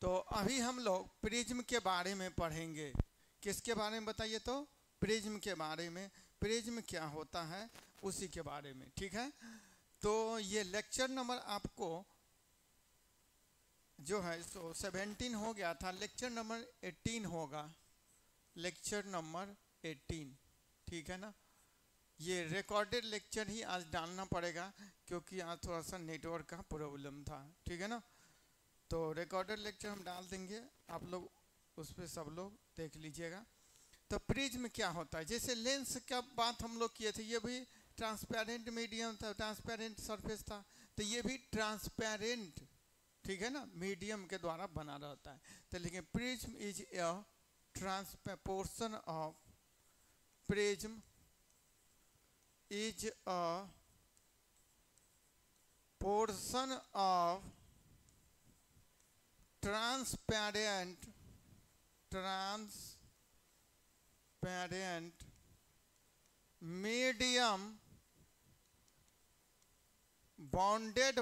तो अभी हम लोग प्रिज्म के बारे में पढ़ेंगे। किसके बारे में बताइए? तो प्रिज्म के बारे में। प्रिज्म क्या होता है उसी के बारे में, ठीक है। तो ये लेक्चर नंबर आपको जो है 17 हो गया था, लेक्चर नंबर 18 होगा, लेक्चर नंबर 18, ठीक है ना। ये रिकॉर्डेड लेक्चर ही आज डालना पड़ेगा क्योंकि आज थोड़ा सा नेटवर्क का प्रॉब्लम था, ठीक है ना। तो रिकॉर्डेड लेक्चर हम डाल देंगे, आप लोग उस पर सब लोग देख लीजिएगा। तो प्रिज्म क्या होता है? जैसे लेंस का बात हम लोग किए थे, ये भी ट्रांसपेरेंट मीडियम था, ट्रांसपेरेंट सरफेस था। तो ये भी ट्रांसपेरेंट, ठीक है ना, मीडियम के द्वारा बना रहता है। तो लेकिन prism is a portion of prism is a portion of transparent medium bounded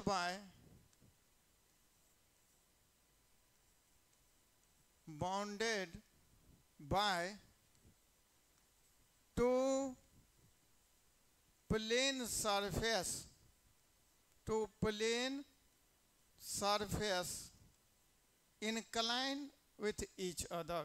by two plane surface inclined with each other,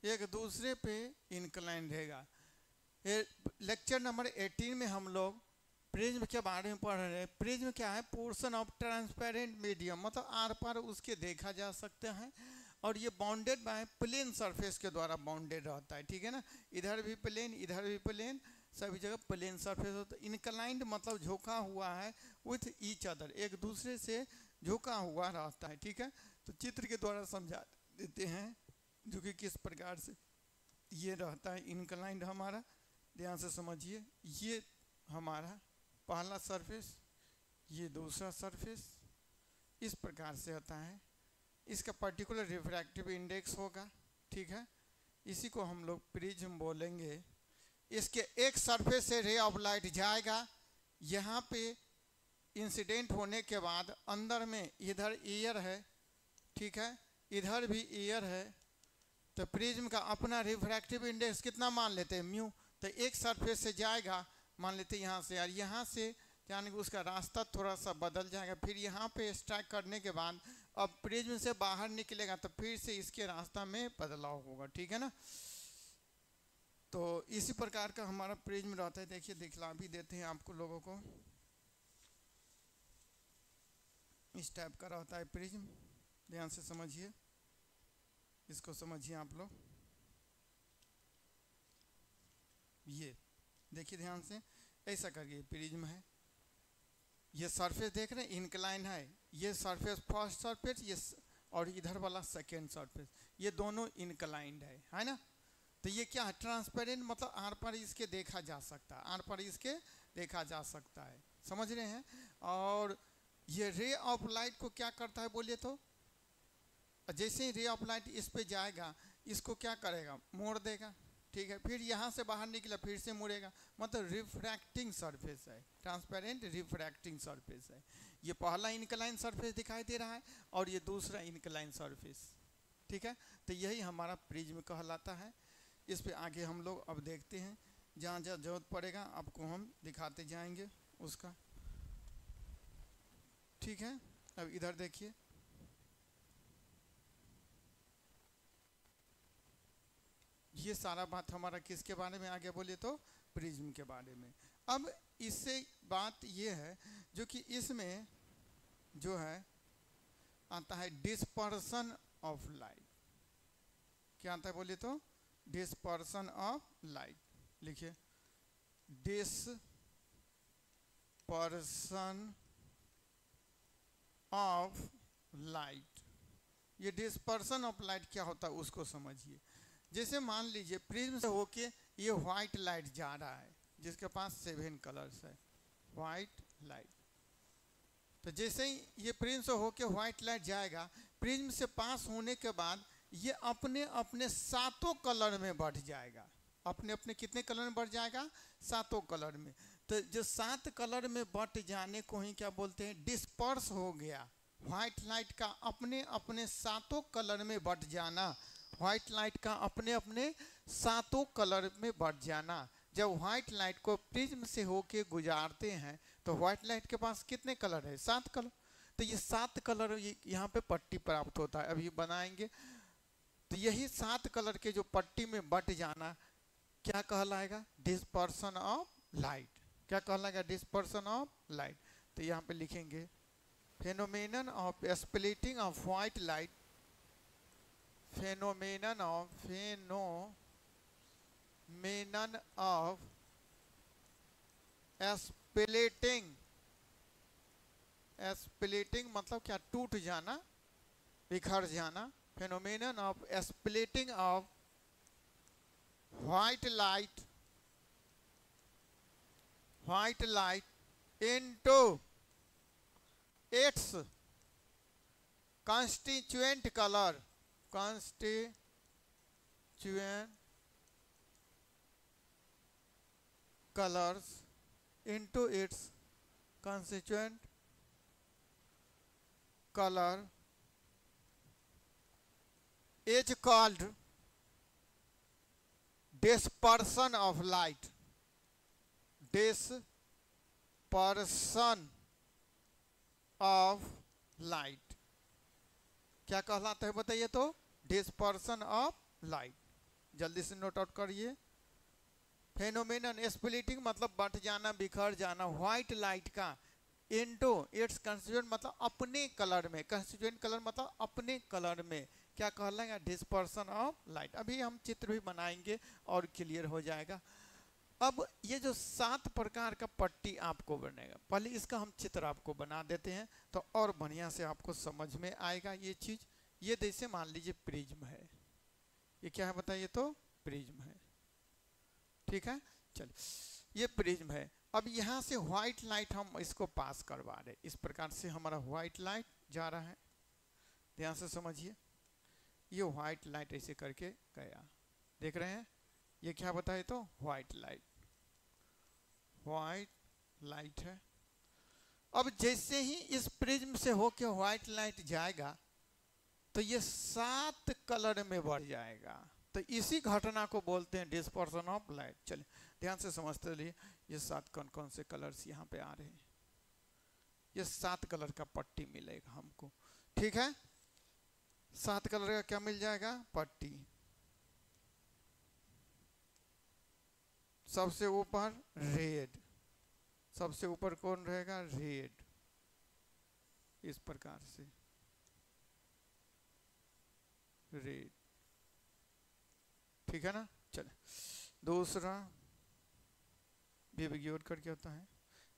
एक दूसरे पे इंक्लाइन रहेगा। ये लेक्चर नंबर 18 में हम लोग प्रिज्म के बारे में पढ़ रहे हैं। प्रिज्म क्या है? पोर्शन ऑफ ट्रांसपेरेंट मीडियम, मतलब आर पार उसके देखा जा सकते हैं। और ये बाउंडेड बाय प्लेन सरफेस के द्वारा बाउंडेड रहता है, ठीक है ना। इधर भी प्लेन, इधर भी प्लेन, सभी जगह प्लेन सरफेस होता है। इनक्लाइंड मतलब झुका हुआ है, विथ ईच अदर, एक दूसरे से झुका हुआ रहता है, ठीक है। तो चित्र के द्वारा समझा देते हैं जो कि किस प्रकार से ये रहता है इनक्लाइंड हमारा। ध्यान से समझिए, ये हमारा पहला सरफेस, ये दूसरा सरफेस, इस प्रकार से होता है। इसका पर्टिकुलर रिफ्रैक्टिव इंडेक्स होगा, ठीक है। इसी को हम लोग प्रिज्म बोलेंगे। इसके एक सरफेस से रे ऑफ लाइट जाएगा, यहाँ पे इंसिडेंट होने के बाद अंदर में इधर एयर है, ठीक है, इधर भी एयर है। तो प्रिज्म का अपना रिफ्रैक्टिव इंडेक्स कितना मान लेते हैं? म्यू। तो एक सरफेस से जाएगा, मान लेते हैं यहाँ से, यार यहाँ से यानी कि उसका रास्ता थोड़ा सा बदल जाएगा, फिर यहाँ पे स्ट्राइक करने के बाद अब प्रिज्म से बाहर निकलेगा तो फिर से इसके रास्ता में बदलाव होगा, ठीक है ना। तो इसी प्रकार का हमारा प्रिज्म रहता है। देखिए, दिखला भी देते हैं आपको लोगों को, इस टाइप का रहता है प्रिज्म। ध्यान से समझिए, इसको समझिए आप लोग। ये देखिए ध्यान से, ऐसा करके प्रिज्म है। ये सरफेस देख रहे हैं, इंक्लाइन है। ये सरफेस फर्स्ट सरफेस, ये और इधर वाला सेकेंड सरफेस, ये दोनों इंक्लाइंड है ना। तो ये क्या है? ट्रांसपेरेंट, मतलब आर पर इसके देखा जा सकता है, आर पर इसके देखा जा सकता है, समझ रहे हैं। और ये रे ऑफ लाइट को क्या करता है बोलिए तो? जैसे ही रे ऑफ लाइट इस पे जाएगा, इसको क्या करेगा? मोड़ देगा, ठीक है। फिर यहाँ से बाहर निकला, फिर से मुड़ेगा, मतलब रिफ्रैक्टिंग सरफेस है, ट्रांसपेरेंट रिफ्रैक्टिंग सरफेस है। ये पहला इनक्लाइन सरफेस दिखाई दे रहा है और ये दूसरा इनक्लाइन सरफेस, ठीक है। तो यही हमारा प्रिज्म कहलाता है। इस पे आगे हम लोग अब देखते हैं, जहाँ जहाँ जरूरत पड़ेगा आपको हम दिखाते जाएंगे उसका, ठीक है। अब इधर देखिए, ये सारा बात हमारा किसके बारे में आगे बोले तो? प्रिज्म के बारे में। अब इससे बात ये है जो कि इसमें जो है आता है डिस्पर्सन ऑफ लाइट। क्या आता है बोले तो? Dispersion of light. लिखिए, डिस्पर्सन ऑफ लाइट। ये डिस्पर्सन ऑफ लाइट क्या होता है उसको समझिए। जैसे मान लीजिए प्रिज्म से होके ये व्हाइट लाइट जा रहा है, जिसके पास 7 कलर्स है, व्हाइट लाइट। तो जैसे ही ये प्रिज्म से होके व्हाइट लाइट जाएगा, प्रिज्म से पास होने के बाद ये अपने अपने सातों कलर में बढ़ जाएगा। अपने अपने कितने कलर में बढ़ जाएगा? सातों कलर में। तो जो 7 कलर में बट जाने को ही क्या बोलते हैं? डिस्पर्स हो गया। व्हाइट लाइट का अपने अपने सातों कलर में बढ़ जाना, व्हाइट लाइट का अपने अपने सातों कलर में बढ़ जाना। जब व्हाइट लाइट को प्रिज्म से होके गुजारते हैं तो व्हाइट लाइट के पास कितने कलर है? 7 कलर। तो ये 7 कलर यहाँ पे पट्टी प्राप्त होता है। अभी बनाएंगे तो यही 7 कलर के जो पट्टी में बट जाना क्या कहलाएगा? Dispersion of light. क्या कहलाएगा? Dispersion of light. तो यहाँ पे लिखेंगे phenomenon of splitting of white light, phenomenon of splitting मतलब क्या? टूट जाना, बिखर जाना। Phenomenon of splitting of white light into its constituent colors into its constituent color is called dispersion of light. Dispersion of light क्या कहलाता है बताइए तो? Dispersion of light. जल्दी से नोट आउट करिए। फेनोमेनन स्प्लिटिंग मतलब बट जाना, बिखर जाना व्हाइट लाइट का इनटू इट्स कंस्टिट्यूएंट मतलब अपने कलर में, कंस्टिट्यूएंट कलर मतलब अपने कलर में क्या कहलाएगा? Dispersion of light. अभी हम चित्र भी बनाएंगे और क्लियर हो जाएगा। अब ये जो 7 प्रकार का पट्टी आपको बनेगा, पहले इसका हम चित्र आपको बना देते हैं तो और बढ़िया से आपको समझ में आएगा ये चीज। ये जैसे मान लीजिए प्रिज्म है, ये क्या है बताइए तो? प्रिज्म है, ठीक है। चलिए ये प्रिज्म है। अब यहाँ से व्हाइट लाइट हम इसको पास करवा रहे, इस प्रकार से हमारा व्हाइट लाइट जा रहा है। ध्यान से समझिए, ये व्हाइट लाइट ऐसे करके गया, देख रहे हैं? ये क्या बताए तो? व्हाइट लाइट है। अब जैसे ही इस प्रिज्म से होके व्हाइट लाइट जाएगा तो ये 7 कलर में बढ़ जाएगा। तो इसी घटना को बोलते हैं डिस्पर्सन ऑफ लाइट। चलिए ध्यान से समझते रहिए, ये 7 कौन कौन से कलर्स यहाँ पे आ रहे हैं। ये 7 कलर का पट्टी मिलेगा हमको, ठीक है। 7 कलर का क्या मिल जाएगा? पट्टी। सबसे ऊपर रेड, सबसे ऊपर कौन रहेगा? रेड, इस प्रकार से रेड, ठीक है ना। चले दूसरा विबग्योर करके होता है,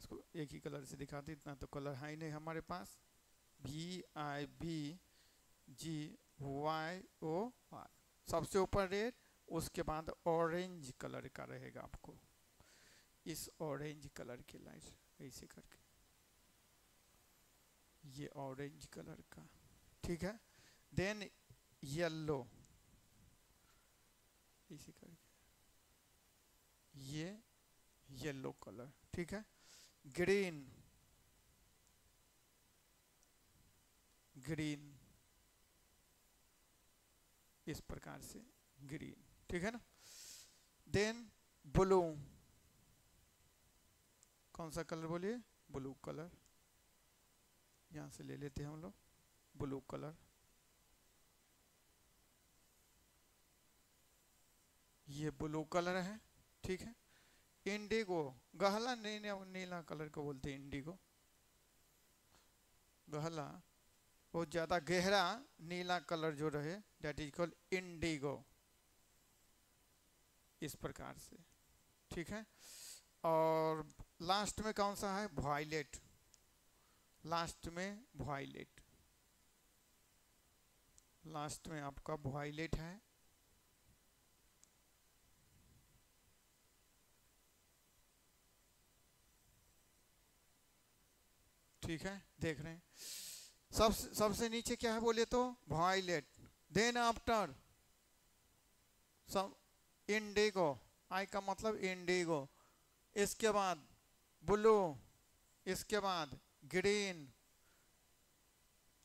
इसको एक ही कलर से दिखाते, इतना तो कलर है ही नहीं हमारे पास। VIBGYOR, सबसे ऊपर रेड, उसके बाद ऑरेंज कलर का रहेगा आपको, इस ऑरेंज कलर की लाइट ऐसे करके, ये ऑरेंज कलर का, ठीक है। देन येलो ऐसे करके, ये येलो कलर, ठीक है। ग्रीन, इस प्रकार से ग्रीन, ठीक है ना। देन ब्लू, कौन सा कलर बोलिए? ब्लू कलर, यहां से ले लेते हैं हम लोग ब्लू कलर। ये ब्लू कलर है, ठीक है। इंडिगो, गहला नीला कलर को बोलते हैं इंडिगो। गहला बहुत ज्यादा गहरा नीला कलर जो रहे, दैट इज कॉल्ड इंडिगो, इस प्रकार से, ठीक है। और लास्ट में कौन सा है? वायलेट, लास्ट में वायलेट, लास्ट में आपका वायलेट है। ठीक है, देख रहे हैं। सबसे नीचे क्या है बोले तो? वायलेट। देन आफ्टर सब इंडिगो, आई का मतलब इंडिगो, इसके बाद ब्लू, इसके बाद ग्रीन,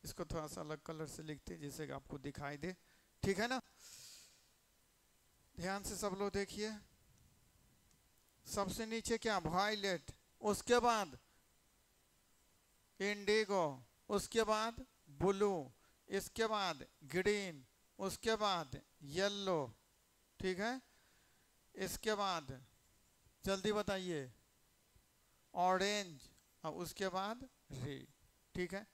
इसको थोड़ा सा अलग कलर से लिखते हैं जिससे कि आपको दिखाई दे, ठीक है ना। ध्यान से सब लोग देखिए, सबसे नीचे क्या, वायलेट, उसके बाद इंडिगो, उसके बाद ब्लू, इसके बाद ग्रीन, उसके बाद येलो, ठीक है, इसके बाद जल्दी बताइए ऑरेंज, और उसके बाद रेड, ठीक है।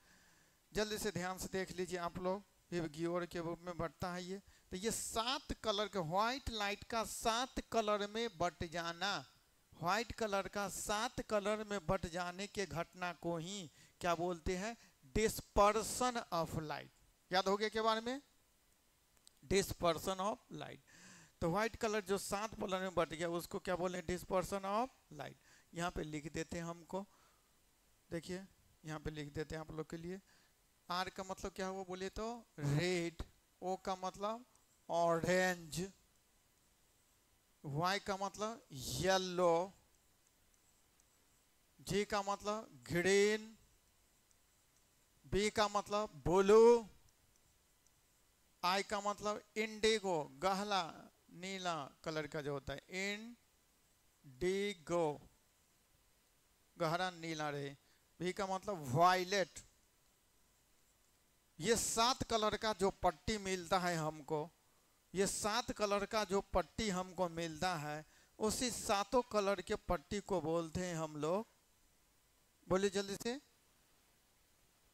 जल्दी से ध्यान से देख लीजिए आप लोग, गियोर के रूप में बढ़ता है ये। तो ये 7 कलर के व्हाइट लाइट का 7 कलर में बट जाना, व्हाइट कलर का 7 कलर में बट जाने के घटना को ही क्या बोलते हैं, डिस्पर्सन ऑफ लाइट। याद हो गया के बारे में, डिस्पर्सन ऑफ लाइट। तो व्हाइट कलर जो 7 कलर में बट गया उसको क्या बोले, डिस्पर्सन ऑफ लाइट। यहाँ पे लिख देते हैं हमको, देखिए यहाँ पे लिख देते हैं आप लोग के लिए। आर का मतलब क्या हुआ बोले तो रेड, ओ का मतलब ऑरेंज, वाई का मतलब येलो, जी का मतलब ग्रीन, बी का मतलब ब्लू, आई का मतलब इंडिगो, गहला नीला कलर का जो होता है, इंडिगो गहरा नीला रहे, भी का मतलब वायलेट। ये 7 कलर का जो पट्टी मिलता है हमको, ये 7 कलर का जो पट्टी हमको मिलता है, उसी 7 कलर के पट्टी को बोलते हैं हम लोग, बोलिए जल्दी से,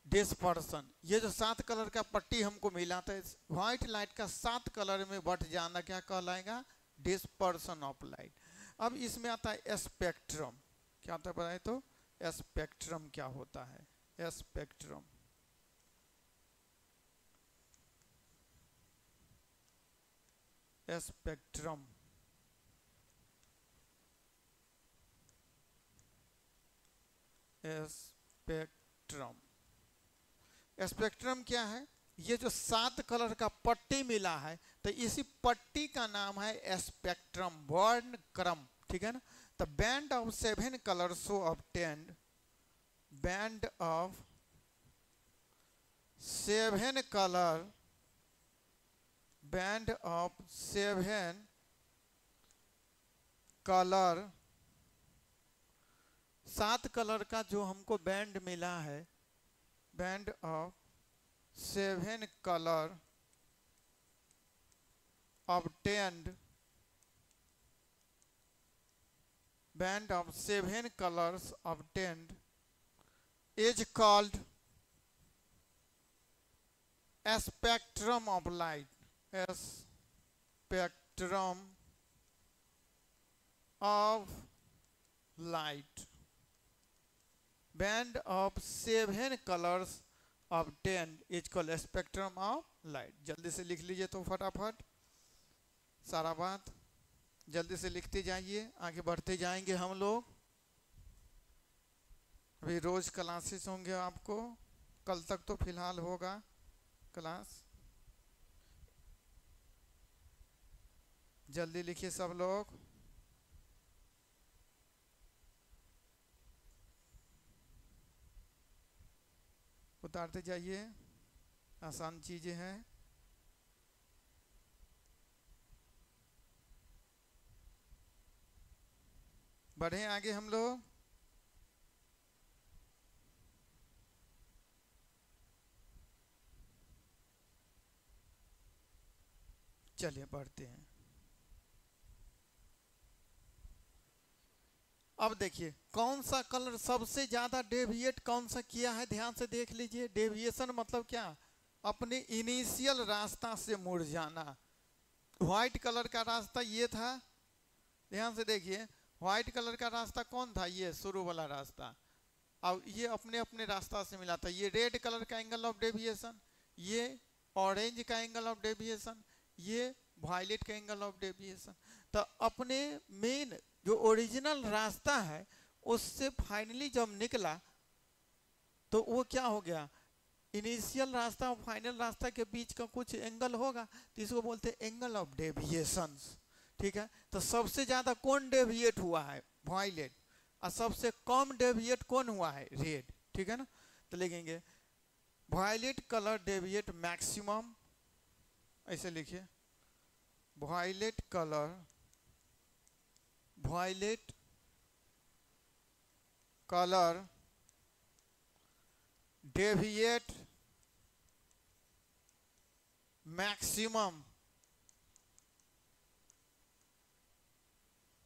डिस्पर्सन। ये जो 7 कलर का पट्टी हमको मिला था, व्हाइट लाइट का 7 कलर में बट जाना क्या कहलाएगा, डिस्पर्सन ऑफ लाइट। अब इसमें आता है स्पेक्ट्रम, क्या आता है बताए तो, स्पेक्ट्रम क्या होता है, स्पेक्ट्रम। स्पेक्ट्रम स्पेक्ट्रम स्पेक्ट्रम क्या है, ये जो 7 कलर का पट्टी मिला है, तो इसी पट्टी का नाम है स्पेक्ट्रम, वर्ण क्रम, ठीक है ना। तो band of 7 colour so obtained, band of 7 colour, band of 7 colour, 7 colour का जो हमको बैंड मिला है, band of 7 colour obtained, band of 7 colours obtained is called spectrum of light, spectrum of light, band of 7 colours obtained is called spectrum of light. जल्दी से लिख लीजिए तो फटाफट सारा बात, जल्दी से लिखते जाइए, आगे बढ़ते जाएंगे हम लोग। अभी रोज क्लासेस होंगे आपको, कल तक तो फिलहाल होगा क्लास। जल्दी लिखिए सब लोग, उतारते जाइए, आसान चीजें हैं। बढ़े आगे हम लोग, चलिए बढ़ते हैं। अब देखिए कौन सा कलर सबसे ज्यादा डेविएट कौन सा किया है, ध्यान से देख लीजिए। डेविएशन मतलब क्या, अपने इनिशियल रास्ता से मुड़ जाना। व्हाइट कलर का रास्ता ये था, ध्यान से देखिए, व्हाइट कलर का रास्ता कौन था, ये शुरू वाला रास्ता, अब ये अपने अपने रास्ता से मिला था। ये रेड कलर का एंगल ऑफ डेविएशन, ये ऑरेंज का एंगल ऑफ डेविएशन, ये वायलेट का एंगल ऑफ डेविएशन। तो अपने मेन जो ओरिजिनल रास्ता है उससे फाइनली जब निकला तो वो क्या हो गया, इनिशियल रास्ता और फाइनल रास्ता के बीच का कुछ एंगल होगा तो इसको बोलते हैं एंगल ऑफ डेविएशंस, ठीक है। तो सबसे ज़्यादा कौन डेविएट हुआ है? वायलेट। और सबसे कम डेविएट कौन हुआ है? रेड, ठीक है ना। तो लिखेंगे वायलेट कलर डेविएट मैक्सिमम, ऐसे लिखिए violet colour deviate maximum,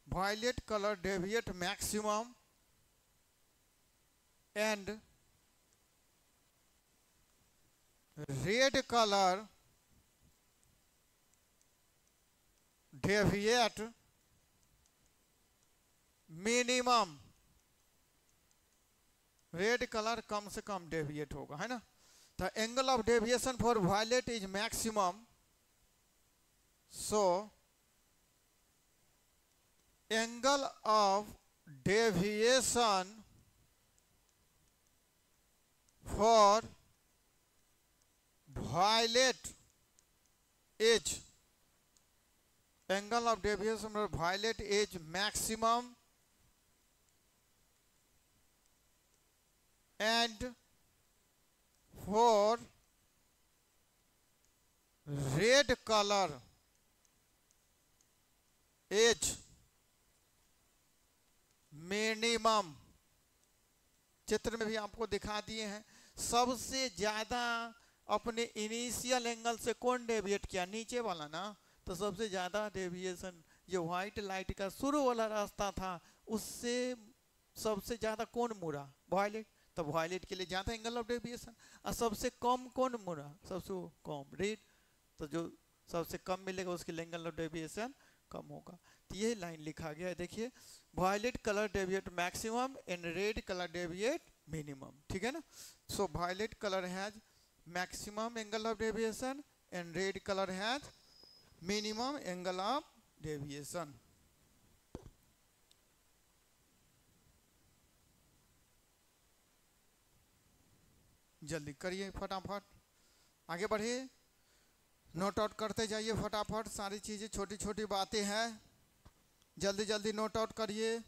violet color deviate maximum and red color deviate minimum। Red colour कम से कम डेविएट होगा, है ना। The angle of deviation for violet is maximum, so angle of deviation for violet is maximum and for red color is minimum. चित्र में भी आपको दिखा दिए हैं। सबसे ज्यादा अपने इनिशियल एंगल से कौन डेविएट किया? नीचे वाला ना। तो सबसे ज्यादा डेविएशन जो व्हाइट लाइट का शुरू वाला रास्ता था उससे सबसे ज्यादा कौन मुड़ा? वायलेट। तो वायलेट के लिए ज्यादा एंगल ऑफ डेविएशन। और सबसे कम कौन मुड़ा? सबसे कम रेड। तो जो सबसे कम मिलेगा उसके लिए एंगल ऑफ डेविएशन कम होगा। तो ये लाइन लिखा गया है, देखिए violet colour deviate maximum and red colour deviate minimum, ठीक है ना। So violet colour has maximum angle of deviation and red colour has minimum angle of deviation. जल्दी करिए, फटाफट आगे बढ़िए, नोट आउट करते जाइए फटाफट। सारी चीजें छोटी छोटी बातें हैं, जल्दी जल्दी नोट आउट करिए।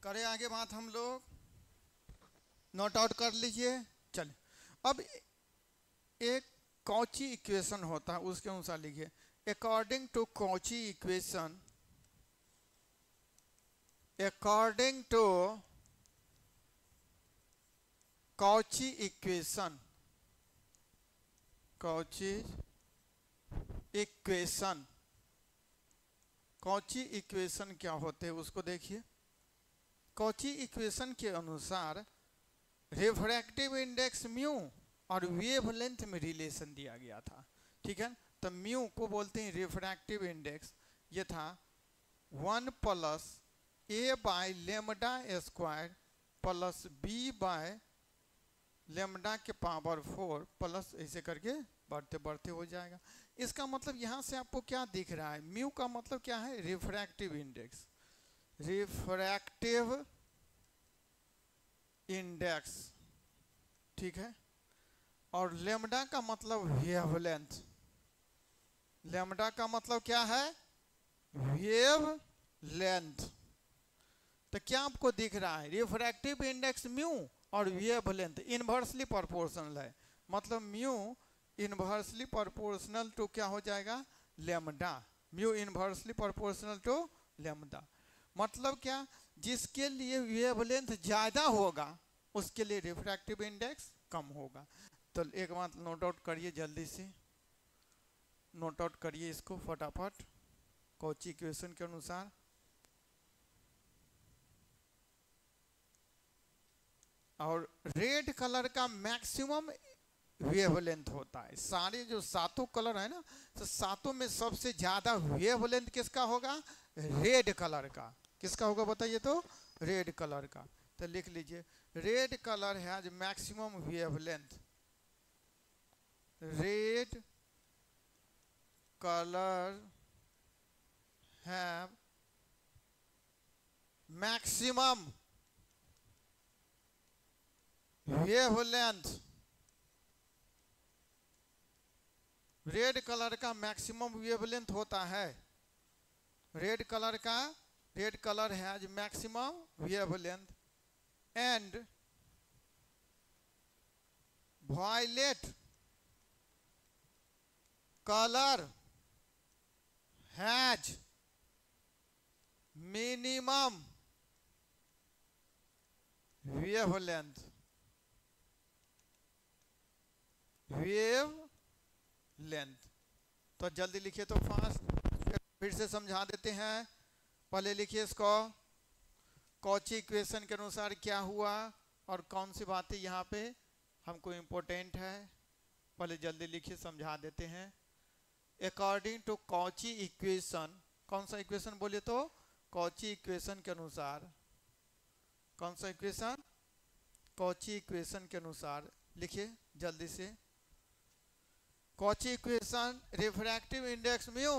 करें आगे बात हम लोग, नोट आउट कर लीजिए। चलिए अब एक कॉची इक्वेशन होता है उसके अनुसार लिखिए। According to Cauchy equation, according to Cauchy equation, Cauchy equation, Cauchy equation क्या होते हैं उसको देखिए। कॉची इक्वेशन के अनुसार रिफ्रैक्टिव इंडेक्स म्यू और वेवलेंथ में रिलेशन दिया गया था, ठीक है। तो म्यू को बोलते हैं रिफ्रैक्टिव इंडेक्स, ये था 1 plus A by lambda square plus B by lambda के पावर 4 प्लस ऐसे करके बढ़ते बढ़ते हो जाएगा। इसका मतलब यहाँ से आपको क्या दिख रहा है? म्यू का मतलब क्या है? रिफ्रैक्टिव इंडेक्स, रिफ्रैक्टिव इंडेक्स, ठीक है। और लेमडा का मतलब वेवलेंथ, लेमडा का मतलब क्या है? वेवलेंथ। तो क्या आपको दिख रहा है? रिफ्रैक्टिव इंडेक्स म्यू और वेवलेंथ इनवर्सली प्रोपोर्शनल है। मतलब म्यू इनवर्सली प्रोपोर्शनल टू क्या हो जाएगा? Lambda. Mu inversely proportional to lambda. मतलब क्या? जिसके लिए वेवलेंथ ज्यादा होगा उसके लिए रिफ्रैक्टिव इंडेक्स कम होगा। तो एक बात नोट आउट करिए, जल्दी से नोट आउट करिए इसको फटाफट। कॉची इक्वेशन के अनुसार। और रेड कलर का मैक्सिमम वेवलेंथ होता है। सारे जो सातों कलर है ना, तो सातों में सबसे ज्यादा वेवलेंथ किसका होगा? रेड कलर का। किसका होगा बताइए तो? रेड कलर का। तो लिख लीजिए, red colour has maximum wavelength. Red colour have maximum wavelength. Red colour का मैक्सिमम वेवलेंथ होता है। Red colour has maximum wavelength and violet colour has minimum wavelength. Length. तो जल्दी लिखिए तो फास्ट, फिर से समझा देते हैं। पहले लिखिए इसको, कॉची इक्वेशन के अनुसार क्या हुआ और कौन सी बातें यहाँ पे हमको इम्पोर्टेंट है। पहले जल्दी लिखिए, समझा देते हैं। अकॉर्डिंग टू कॉची इक्वेशन, कौन सा इक्वेशन बोले तो? कॉची इक्वेशन के अनुसार। कौन सा इक्वेशन? कॉची इक्वेशन के अनुसार। लिखिए जल्दी से। Cauchy equation refractive index mu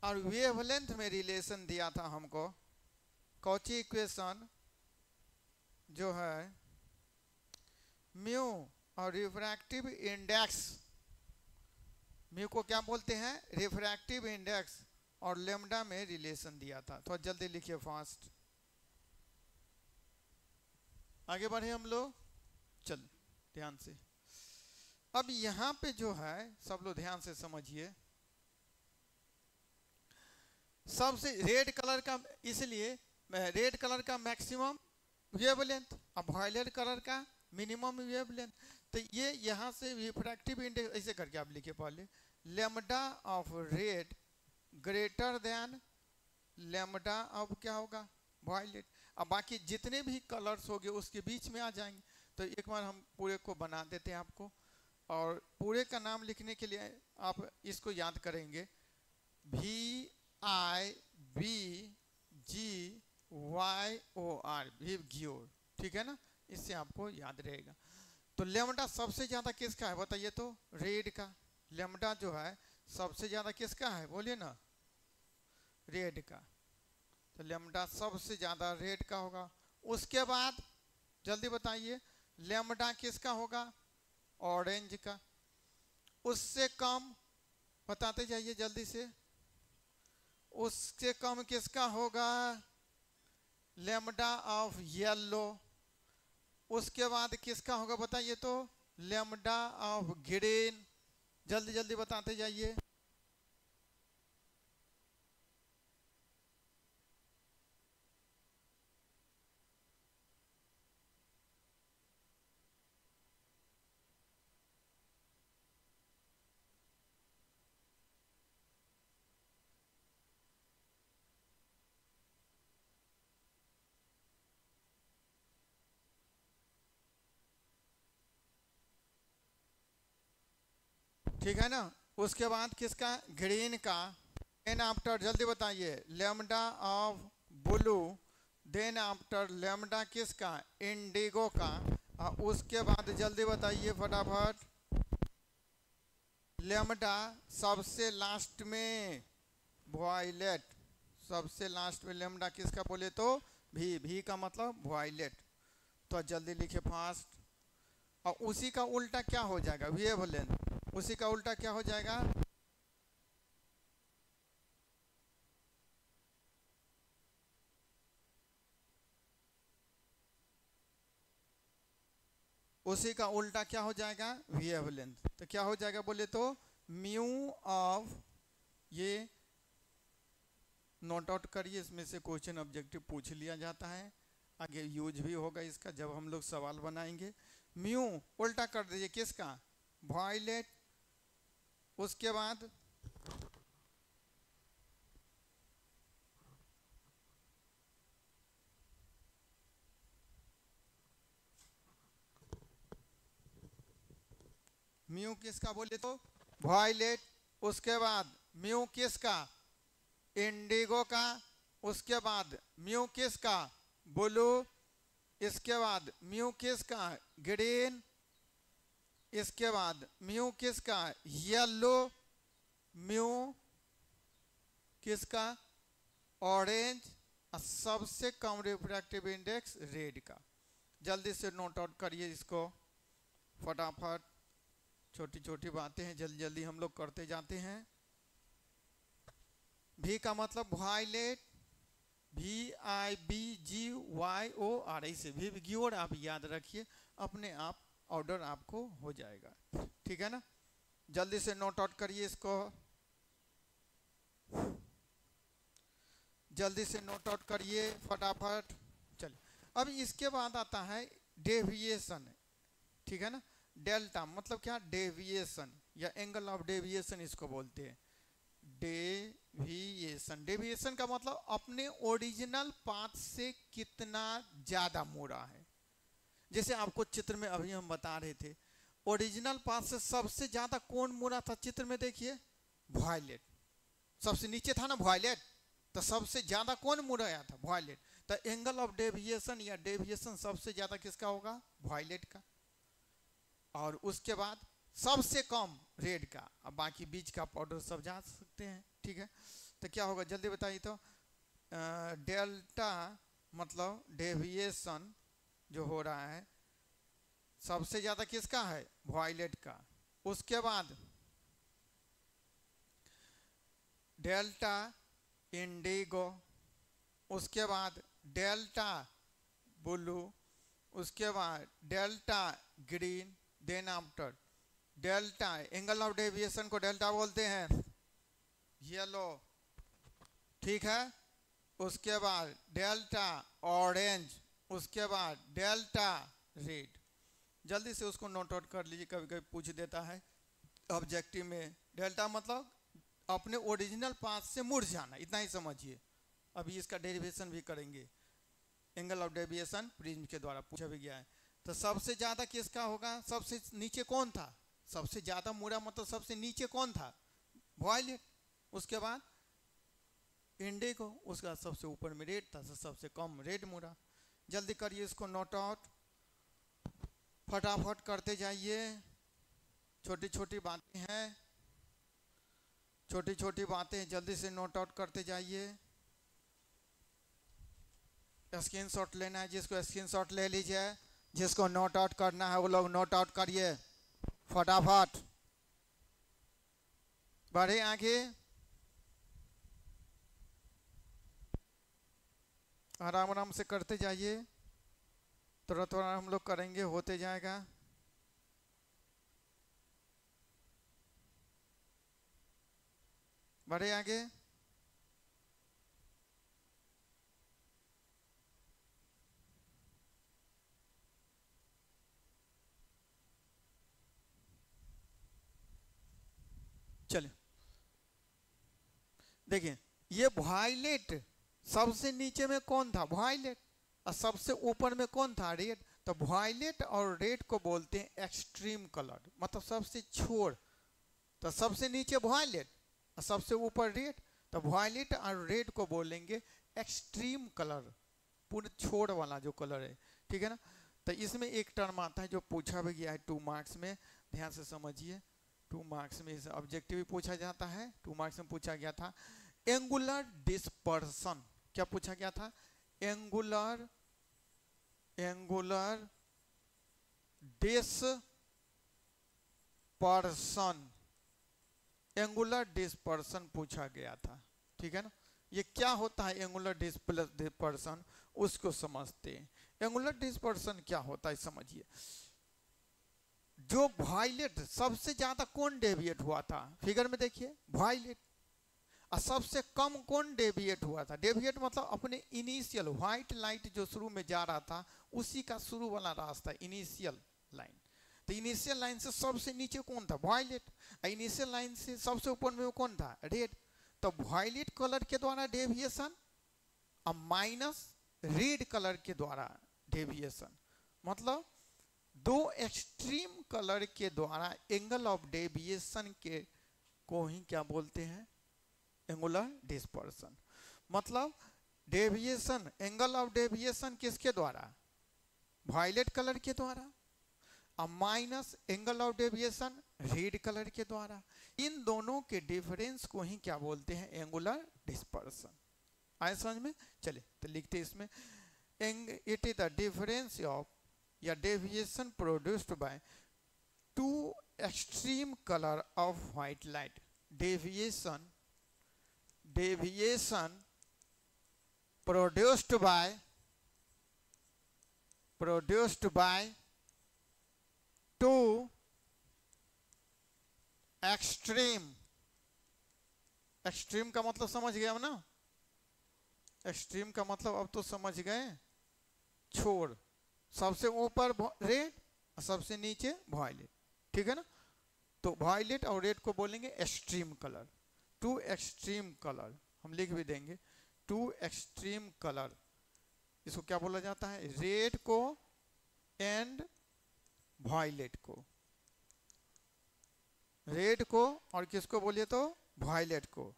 और वेवलेंथ में रिलेशन दिया था हमको। कॉची इक्वेशन जो है म्यू और रिफ्रैक्टिव इंडेक्स, म्यू को क्या बोलते हैं? रिफ्रैक्टिव इंडेक्स, और लेम्डा में रिलेशन दिया था। तो जल्दी लिखिए फास्ट, आगे बढ़े हम लोग। चल ध्यान से। अब यहां पे जो है सब लोग ध्यान से समझिए। सबसे रेड कलर का, इसलिए रेड कलर का मैक्सिमम वेवलेंथ और वायलेट कलर का मिनिमम वेवलेंथ। तो ये यहां से रिफ्रैक्टिव इंडेक्स ऐसे करके आप लिखिए। पहले lambda of red greater than lambda of क्या होगा? वायलेट। अब बाकी जितने भी कलर्स होंगे उसके बीच में आ जाएंगे। तो एक बार हम पूरे को बना देते हैं आपको, और पूरे का नाम लिखने के लिए आप इसको याद करेंगे, VIBGYOR, विवग्योर। ठीक है ना? इससे आपको याद रहेगा। तो लेम्डा सबसे ज्यादा किसका है बताइए तो? रेड का। लेम्डा जो है सबसे ज्यादा किसका है? बोलिए ना, रेड का। तो लेम्डा सबसे ज्यादा रेड का होगा। उसके बाद जल्दी बताइए, लेम्डा किसका होगा? ऑरेंज का। उससे कम बताते जाइए जल्दी से। उससे कम किसका होगा? Lambda of yellow. उसके बाद किसका होगा बताइए तो? Lambda of green. जल्दी जल्दी बताते जाइए। ठीक है ना? उसके बाद किसका? ग्रीन का। देन आफ्टर जल्दी बताइए, lambda of blue. Then after lambda किसका? इंडिगो का। और उसके बाद जल्दी बताइए फटाफट, लेम्डा सबसे लास्ट में वायलेट। सबसे लास्ट में लेम्डा किसका बोले तो? भी का मतलब वायलेट। तो जल्दी लिखिए फास्ट। और उसी का उल्टा क्या हो जाएगा? वेवलेंथ। उसी का उल्टा क्या हो जाएगा? उसी का उल्टा क्या हो जाएगा? वेवलेंथ। तो क्या हो जाएगा बोले तो? म्यू ऑफ, ये नोट आउट करिए, इसमें से क्वेश्चन ऑब्जेक्टिव पूछ लिया जाता है, आगे यूज भी होगा इसका जब हम लोग सवाल बनाएंगे। म्यू उल्टा कर दीजिए किसका? वायलेट। उसके बाद म्यू किसका बोले तो वायलेट, उसके बाद म्यू किसका इंडिगो का, उसके बाद म्यू किसका ब्लू, इसके बाद म्यू किसका ग्रीन, इसके बाद म्यू किसका येलो, म्यू किसका ऑरेंज, और सबसे कम रिफ्रैक्टिव इंडेक्स रेड का। जल्दी से नोट आउट करिए इसको फटाफट, छोटी छोटी बातें हैं, जल्दी जल्दी हम लोग करते जाते हैं। भी का मतलब वायलेट, VIBGYOR, ऐसे VIBGYOR आप याद रखिए, अपने आप ऑर्डर आपको हो जाएगा, ठीक है ना। जल्दी से नोट आउट करिए इसको, जल्दी से नोट आउट करिए फटाफट। चलिए अब इसके बाद आता है डेविएशन, ठीक है ना। डेल्टा मतलब क्या, डेविएशन या एंगल ऑफ डेविएशन इसको बोलते हैं। डेविएशन, डेविएशन का मतलब अपने ओरिजिनल पाथ से कितना ज्यादा मुड़ा है। जैसे आपको चित्र में अभी हम बता रहे थे, ओरिजिनल पाथ से सबसे ज्यादा कौन मुड़ा था चित्र में, देखिए वायलेट सबसे नीचे था ना वायलेट, तो सबसे ज्यादा कौन मुड़ाया था वायलेट। तो एंगल ऑफ डेविएशन या डेविएशन सबसे ज्यादा किसका होगा वायलेट का, और उसके बाद सबसे कम रेड का, अब बाकी बीच का पाउडर सब जा सकते हैं, ठीक है। तो क्या होगा जल्दी बताइए तो, डेल्टा मतलब डेविएशन जो हो रहा है सबसे ज्यादा किसका है वायलेट का, उसके बाद डेल्टा इंडिगो, उसके बाद डेल्टा ब्लू, उसके बाद delta green, then after delta, angle of deviation को डेल्टा बोलते हैं येलो, ठीक है। उसके बाद डेल्टा ऑरेंज, उसके बाद डेल्टा रेड। जल्दी से उसको नोट आउट कर लीजिए, कभी कभी पूछ देता है ऑब्जेक्टिव में। डेल्टा मतलब अपने ओरिजिनल पाथ से मुड़ जाना, इतना ही समझिए। अभी इसका डेरिवेशन भी करेंगे, एंगल ऑफ डेविएशन प्रिज्म के द्वारा पूछा भी गया है। तो सबसे ज्यादा किसका होगा, सबसे नीचे कौन था, सबसे ज्यादा मुड़ा मतलब सबसे नीचे कौन था वायलेट, उसके बाद इंडिगो, उसका सबसे ऊपर में रेड था, सबसे कम रेड मुड़ा। जल्दी करिए इसको नोट आउट, फटाफट करते जाइए, छोटी छोटी बातें हैं, छोटी छोटी बातें जल्दी से नोट आउट करते जाइए। स्क्रीनशॉट लेना है, जिसको स्क्रीनशॉट ले लीजिए, जिसको नोट आउट करना है वो लोग नोट आउट करिए फटाफट, बढ़े आगे, आराम आराम से करते जाइए, तुरंत हम लोग करेंगे, होते जाएगा। बढ़े आगे, चलिए देखिए, ये वायलेट सबसे नीचे में कौन था वायलेट, और सबसे ऊपर में कौन था रेड। तो वायलेट और रेड को बोलते हैं एक्सट्रीम कलर, मतलब सबसे छोर। तो सबसे नीचे वायलेट और सबसे ऊपर रेड, तो वायलेट और रेड को बोलेंगे एक्सट्रीम कलर, पूरे छोर वाला जो कलर है, ठीक है ना। तो इसमें एक टर्म आता है जो पूछा भी गया है 2 मार्क्स में, ध्यान से समझिए। 2 मार्क्स में इसे ऑब्जेक्टिव भी पूछा जाता है, 2 मार्क्स में पूछा गया था एंगुलर डिस्पर्सन। क्या पूछा गया था, एंगुलर डिस्पर्सन, एंगुलर डिस्पर्सन पूछा गया था, ठीक है ना। ये क्या होता है एंगुलर डिस्पर्सन, उसको समझते हैं। एंगुलर डिस्पर्सन क्या होता है समझिए। जो वायलेट सबसे ज्यादा कौन डेविएट हुआ था, फिगर में देखिए वायलेट, और सबसे कम कौन डेविएट हुआ था। डेविएट मतलब अपने इनिशियल व्हाइट लाइट जो शुरू में जा रहा था उसी का शुरू वाला रास्ता, इनिशियल लाइन। तो इनिशियल लाइन से सबसे नीचे कौन था वायलेट, इनिशियल लाइन से सबसे ऊपर में कौन था रेड। तो वायलेट कलर के द्वारा डेविएशन और माइनस रेड कलर के द्वारा डेविएशन, मतलब दो एक्सट्रीम कलर के द्वारा एंगल ऑफ डेविएशन के को ही क्या बोलते हैं, एंगुलर डिस्पर्सन। मतलब डेविएशन, एंगल ऑफ डेविएशन किसके द्वारा, वायलेट कलर के द्वारा, और minus angle of deviation red colour के द्वारा। इन दोनों के डिफरेंस को ही क्या बोलते हैं, एंगुलर डिस्पर्सन। आए समझ में? चलिए तो लिखते इसमें, it is the difference of या deviation produced by two extreme colour of white light. Deviation produced by two extreme का मतलब समझ गए हम ना, एक्सट्रीम का मतलब अब तो समझ गए, छोड़, सबसे ऊपर रेड और सबसे नीचे वायलेट, ठीक है ना। तो वायलेट और रेड को बोलेंगे extreme colour. Two extreme colour हम लिख भी देंगे, टू एक्सट्रीम कलर, इसको क्या बोला जाता है, रेड को एंड वायलेट को, रेड को और किसको बोलिए तो वायलेट को,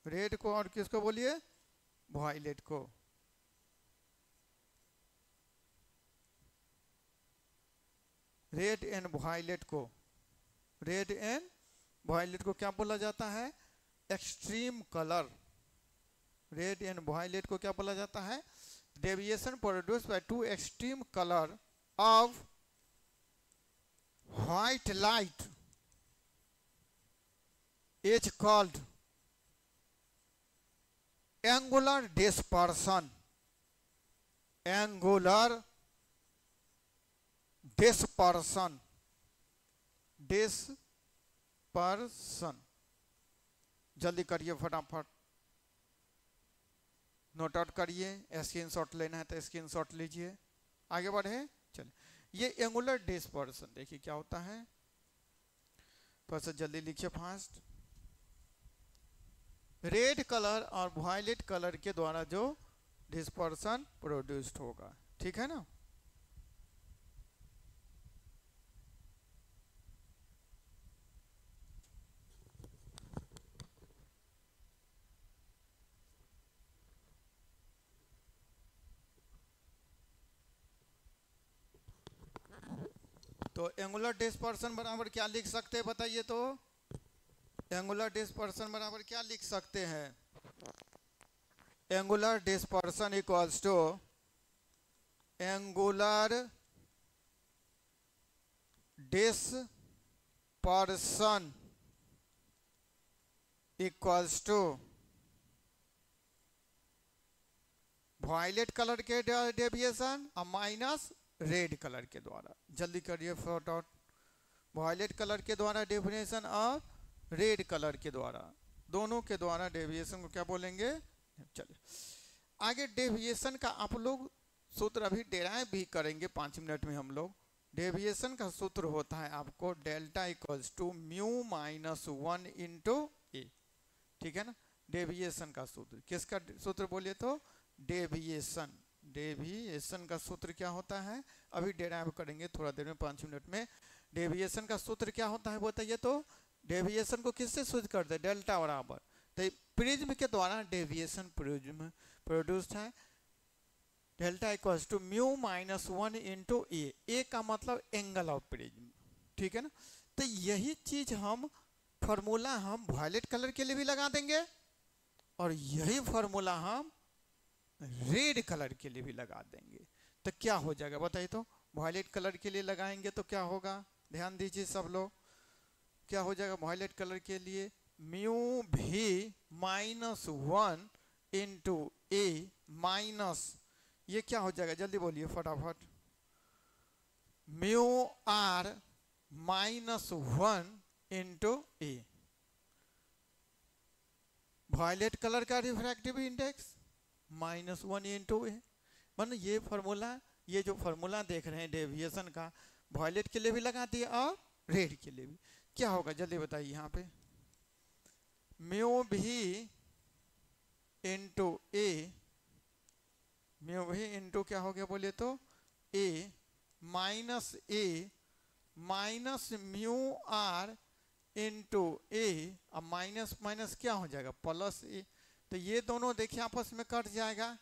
रेड को और किसको बोलिए वायलेट को। रेड एंड वायलेट को, रेड एंड वायलेट को क्या बोला जाता है, extreme colour. Red and violet को क्या बोला जाता है, deviation produced by two extreme colour of white light is called angular dispersion. Angular dispersion, dispersion, जल्दी करिए फटाफट, नोट आउट करिए, स्क्रीनशॉट लेना है तो स्क्रीनशॉट लीजिए, आगे बढ़े। चलिए, ये एंगुलर डिस्पर्सन देखिए क्या होता है, थोड़ा सा जल्दी लिखिए फास्ट। रेड कलर और वायलेट कलर के द्वारा जो डिस्पर्सन प्रोड्यूस्ड होगा, ठीक है ना। तो एंगुलर डिस्पर्सन बराबर क्या लिख सकते हैं बताइए तो, एंगुलर डिस्पर्सन बराबर क्या लिख सकते हैं, angular dispersion equals to angular dispersion equals to violet colour के डेविएशन और माइनस रेड कलर के द्वारा। जल्दी करिए फॉट आउट, वायलेट कलर के द्वारा डेविएशन और रेड कलर के द्वारा, दोनों के द्वारा डेविएशन को क्या बोलेंगे। चलिए आगे डेविएशन का आप लोग सूत्र अभी डेराइव भी करेंगे 5 मिनट में हम लोग। डेविएशन का सूत्र होता है आपको delta equals to mu minus 1 into A, ठीक है ना। डेविएशन का सूत्र, किसका सूत्र बोलिए तो डेविएशन, डेविएशन का सूत्र क्या होता है अभी डेराइव करेंगे थोड़ा देर में 5 मिनट में। डेविएशन का सूत्र क्या होता है बताइए तो, डेविएशन को किससे सूचित करते हैं, डेल्टा बराबर, तो प्रिज्म के द्वारा डेविएशन प्रिज्म प्रोड्यूस्ड है, delta equals to mu minus 1 into A का मतलब एंगल ऑफ प्रिज्म, ठीक है ना। तो यही चीज हम फॉर्मूला हम वायलेट कलर के लिए भी लगा देंगे और यही फॉर्मूला हम रेड कलर के लिए भी लगा देंगे। तो क्या हो जाएगा बताइए तो, वायलेट कलर के लिए लगाएंगे तो क्या होगा, ध्यान दीजिए सब लोग, क्या हो जाएगा वायलेट कलर के लिए, म्यू भी माइनस 1 इंटू ए माइनस, ये क्या हो जाएगा जल्दी बोलिए फटाफट, mu R minus 1 into A. Violet colour का रिफ्रैक्टिव इंडेक्स -1 इंटू ए। मतलब ये फॉर्मूला, ये जो फॉर्मूला देख रहे हैं डेविएशन का, वायलेट के लिए भी लगा दिए और रेड के लिए भी। क्या होगा जल्दी बताइए यहाँ पे, म्यू भी इंटू ए, म्यू भी इंटू क्या हो गया बोलिए तो A minus A minus mu R into A, अब माइनस माइनस क्या हो जाएगा प्लस ए, तो ये दोनों देखिए आपस में कट जाएगा,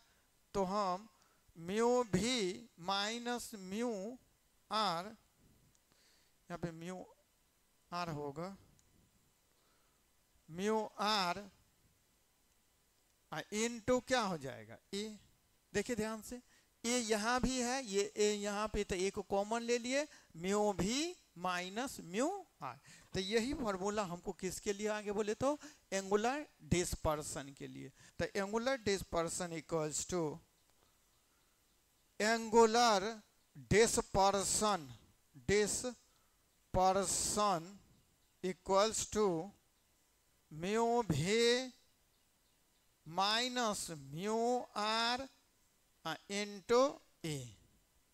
तो हम म्यू भी माइनस म्यू आर, यहाँ पे म्यू आर होगा, म्यू आर इनटू क्या हो जाएगा ए। देखिए ध्यान से, ए यहाँ भी है, ये ए यहाँ पे, तो ए को कॉमन ले लिए, म्यू भी माइनस म्यू आर। तो यही फॉर्मूला हमको किसके लिए आगे बोले तो एंगुलर डिस्पर्सन के लिए। तो angular dispersion equals to angular dispersion, dispersion equals to mu भी minus mu R into A.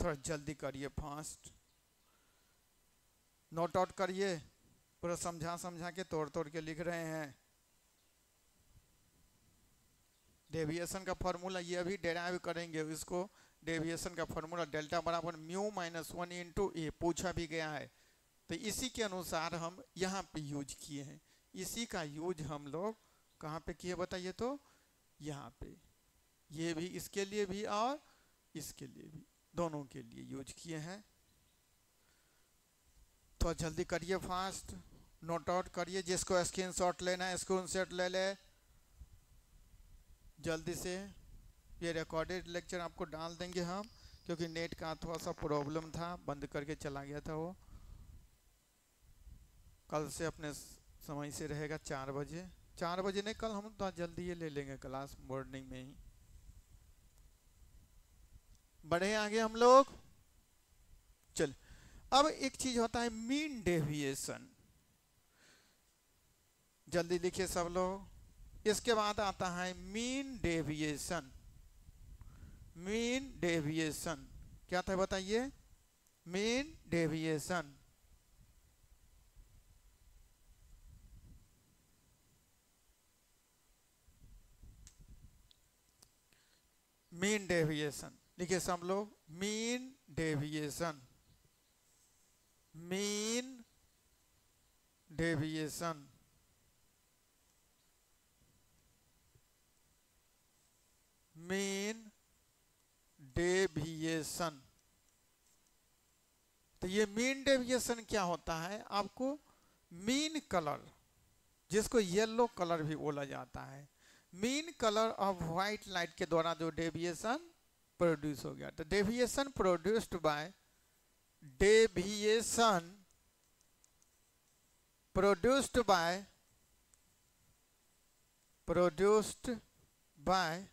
थोड़ा जल्दी करिए, फास्ट नोट आउट करिए, पूरा समझा समझा के तोड़ तोड़ के लिख रहे हैं। डेविएशन का फॉर्मूला ये अभी डेराइव करेंगे, इसको डेविएशन का फॉर्मूला डेल्टा बराबर म्यू माइनस 1 इंटू ए पूछा भी गया है, तो इसी के अनुसार हम यहाँ पे यूज किए हैं। इसी का यूज हम लोग कहाँ पे किए बताइए तो यहाँ पे, ये भी इसके लिए भी और इसके लिए भी, दोनों के लिए यूज किए हैं। तो जल्दी करिए, फास्ट नोट आउट करिए, जिसको स्क्रीनशॉट लेना है स्क्रीनशॉट ले ले जल्दी से। ये रिकॉर्डेड लेक्चर आपको डाल देंगे हम, क्योंकि नेट का थोड़ा सा प्रॉब्लम था, बंद करके चला गया था वो। कल से अपने समय से रहेगा 4 बजे, 4 बजे नहीं, कल हम तो जल्दी ये ले लेंगे क्लास मॉर्निंग में ही। बढ़े आगे हम लोग, चल। अब एक चीज होता है मीन डेविएशन, जल्दी लिखिए सब लोग। इसके बाद आता है मीन डेविएशन। मीन डेविएशन क्या था बताइए, मीन डेविएशन। मीन डेविएशन लिखिए सब लोग, mean deviation, mean deviation. Mean deviation, तो ये मीन डेविएशन क्या होता है, आपको मीन कलर, जिसको येलो कलर भी बोला जाता है, mean colour of white light के द्वारा जो डेविएशन प्रोड्यूस हो गया। तो deviation produced by, deviation produced bye, produced by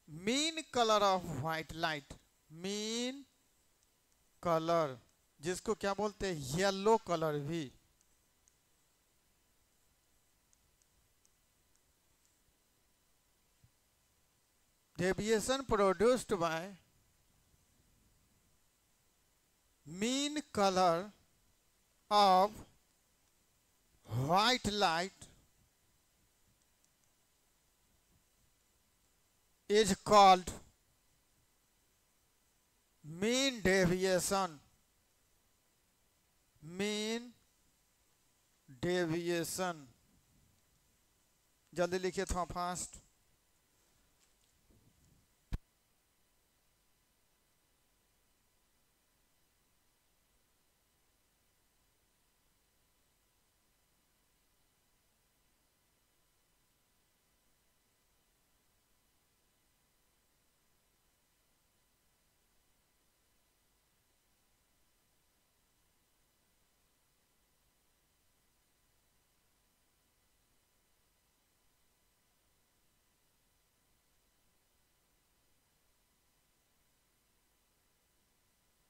mean colour of white light, mean colour, जिसको क्या बोलते हैं येलो कलर भी। Deviation produced bye mean colour of white light is called mean deviation, mean deviation। जल्दी लिखिए थोड़ा fast.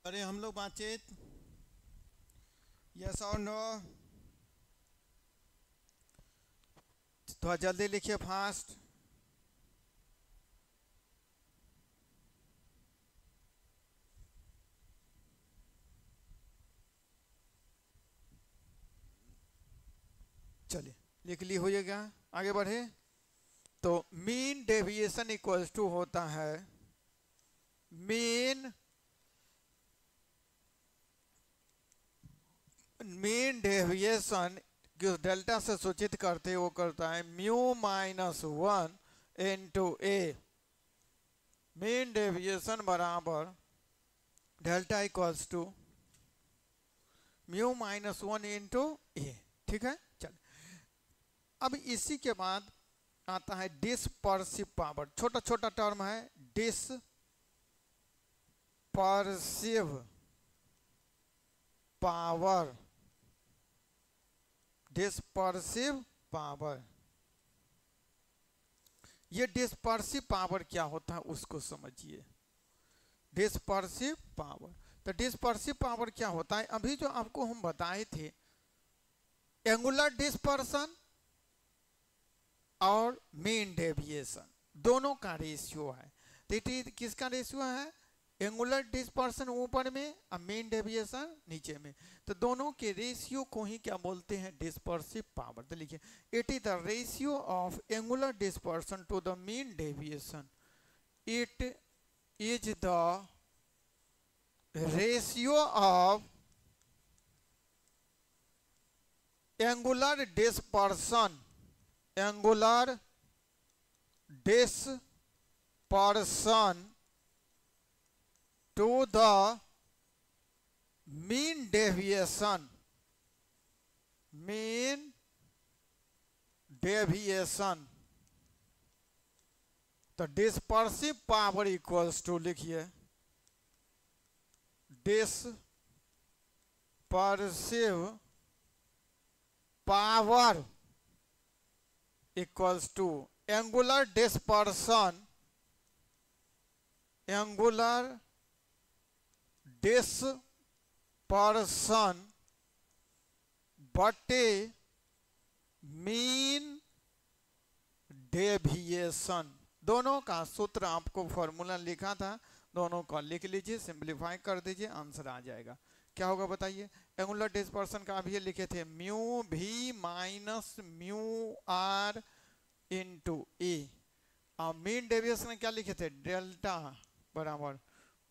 अरे हम लोग बातचीत, यस और नो, थोड़ा जल्दी लिखिए फास्ट। चलिए लिख ली होइएगा, आगे बढ़े। तो मीन डेविएशन इक्वल्स टू होता है मीन मीन डेविएशन जो डेल्टा से सूचित करते वो करता है mu minus 1 into A. Mean deviation बराबर delta equals to mu minus 1 into A. ठीक है, चल अब इसी के बाद आता है डिस्पर्सिव पावर। छोटा छोटा टर्म है, डिस्पर्सिव पावर। डिस्पर्सिव पावर, ये डिस्पर्सिव पावर क्या होता है उसको समझिए। डिस्पर्सिव पावर, तो डिस्पर्सिव पावर क्या होता है? अभी जो आपको हम बताए थे एंगुलर डिस्पर्सन और मीन डेविएशन दोनों का रेशियो है। तो किसका रेशियो है? एंगुलर डिस्पर्सन ऊपर में और मीन डेविएशन नीचे में। तो दोनों के रेशियो को ही क्या बोलते हैं? Dispersive power. तो लिखिए it is the ratio of angular dispersion to the mean deviation. It is the ratio of angular dispersion, angular dispersion to the mean deviation, mean deviation। तो डिस्पर्सिव पावर इक्वल्स टू लिखिए dispersive power equals to angular dispersion, angular dispersion बटे mean deviation. दोनों का सूत्र आपको formula लिखा था, दोनों का लिख लीजिए, सिंपलीफाई कर दीजिए, आंसर आ जाएगा। क्या होगा बताइए? एंगुलर डिस्पर्सन का अभी लिखे थे म्यू भी माइनस म्यू आर इंटू ए, और मीन डेविएशन क्या लिखे थे? डेल्टा बराबर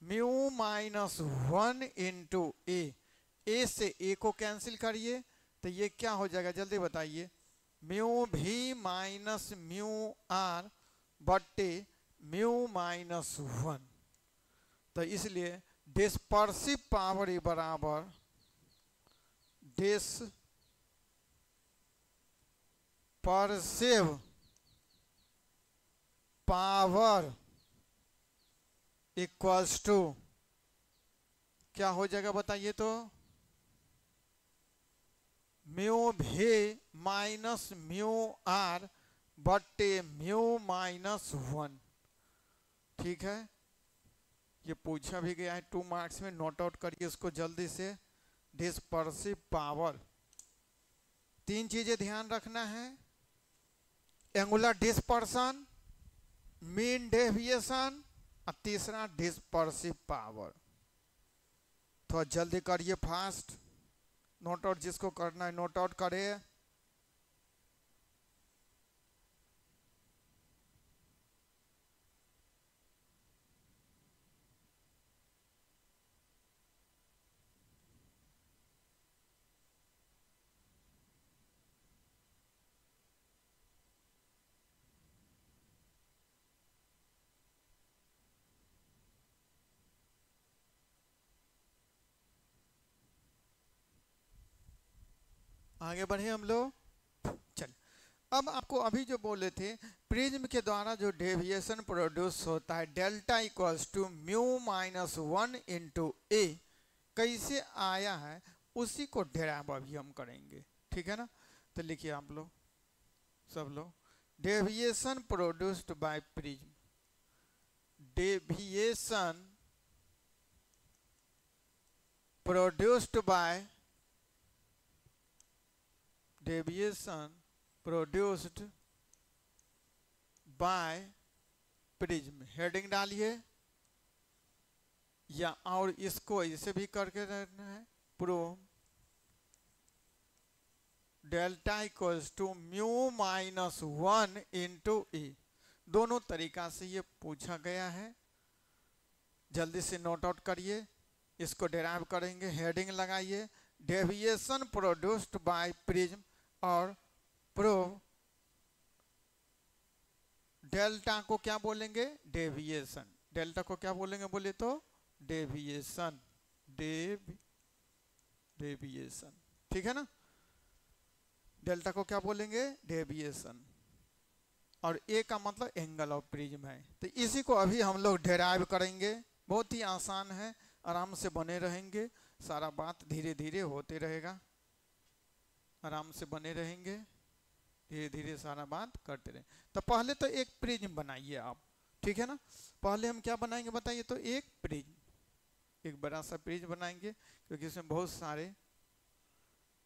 म्यू माइनस 1 इंटू ए। ए से ए को कैंसिल करिए तो ये क्या हो जाएगा जल्दी बताइए? म्यू भी माइनस म्यू आर बट्टे म्यू माइनस 1। तो इसलिए डिस्पर्सिव पावर बराबर डिस्पर्सिव पावर इक्वल्स टू क्या हो जाएगा बताइए? तो म्यू भी माइनस म्यू आर बट्टे म्यू माइनस 1। ठीक है, ये पूछा भी गया है 2 मार्क्स में, नोट आउट करिए इसको जल्दी से। डिस्पर्सिव पावर, 3 चीजें ध्यान रखना है, एंगुलर डिस्पर्सन, मीन डेविएशन और तीसरा डिस्पर्सिव पावर। थोड़ा जल्दी करिए, फास्ट नोट आउट, जिसको करना है नोट आउट करे। आगे बढ़े हम लोग, चल। अब आपको अभी जो बोले थे प्रिज्म के द्वारा जो डेविएशन प्रोड्यूस होता है delta equals to mu minus 1 into A, कैसे आया है उसी को डेराइव अभी हम करेंगे। ठीक है ना? तो लिखिए आप लोग सब लोग, deviation produced by prism, deviation produced by, deviation produced by prism. Heading डालिए, या और इसको इसे भी करके रखना है, prove delta equals to mu minus 1 into E. दोनों तरीका से ये पूछा गया है, जल्दी से नोट आउट करिए, इसको डेराइव करेंगे। हेडिंग लगाइए डेविएशन प्रोड्यूस्ड बाय प्रिज्म और प्रूव डेल्टा को क्या बोलेंगे, डेविएशन। डेल्टा को क्या बोलेंगे बोले तो डेविएशन, डेविएशन, ठीक है ना। डेल्टा को क्या बोलेंगे, डेविएशन। और ए का मतलब एंगल ऑफ प्रिज्म है। तो इसी को अभी हम लोग डेराइव करेंगे, बहुत ही आसान है, आराम से बने रहेंगे, सारा बात धीरे धीरे होते रहेगा, आराम से बने रहेंगे, धीरे धीरे सारा बात करते रहे। तो पहले तो एक प्रिज्म बनाइए आप, ठीक है ना। पहले हम क्या बनाएंगे बताइए, तो एक प्रिज्म, एक बड़ा सा प्रिज्म बनाएंगे, क्योंकि इसमें बहुत सारे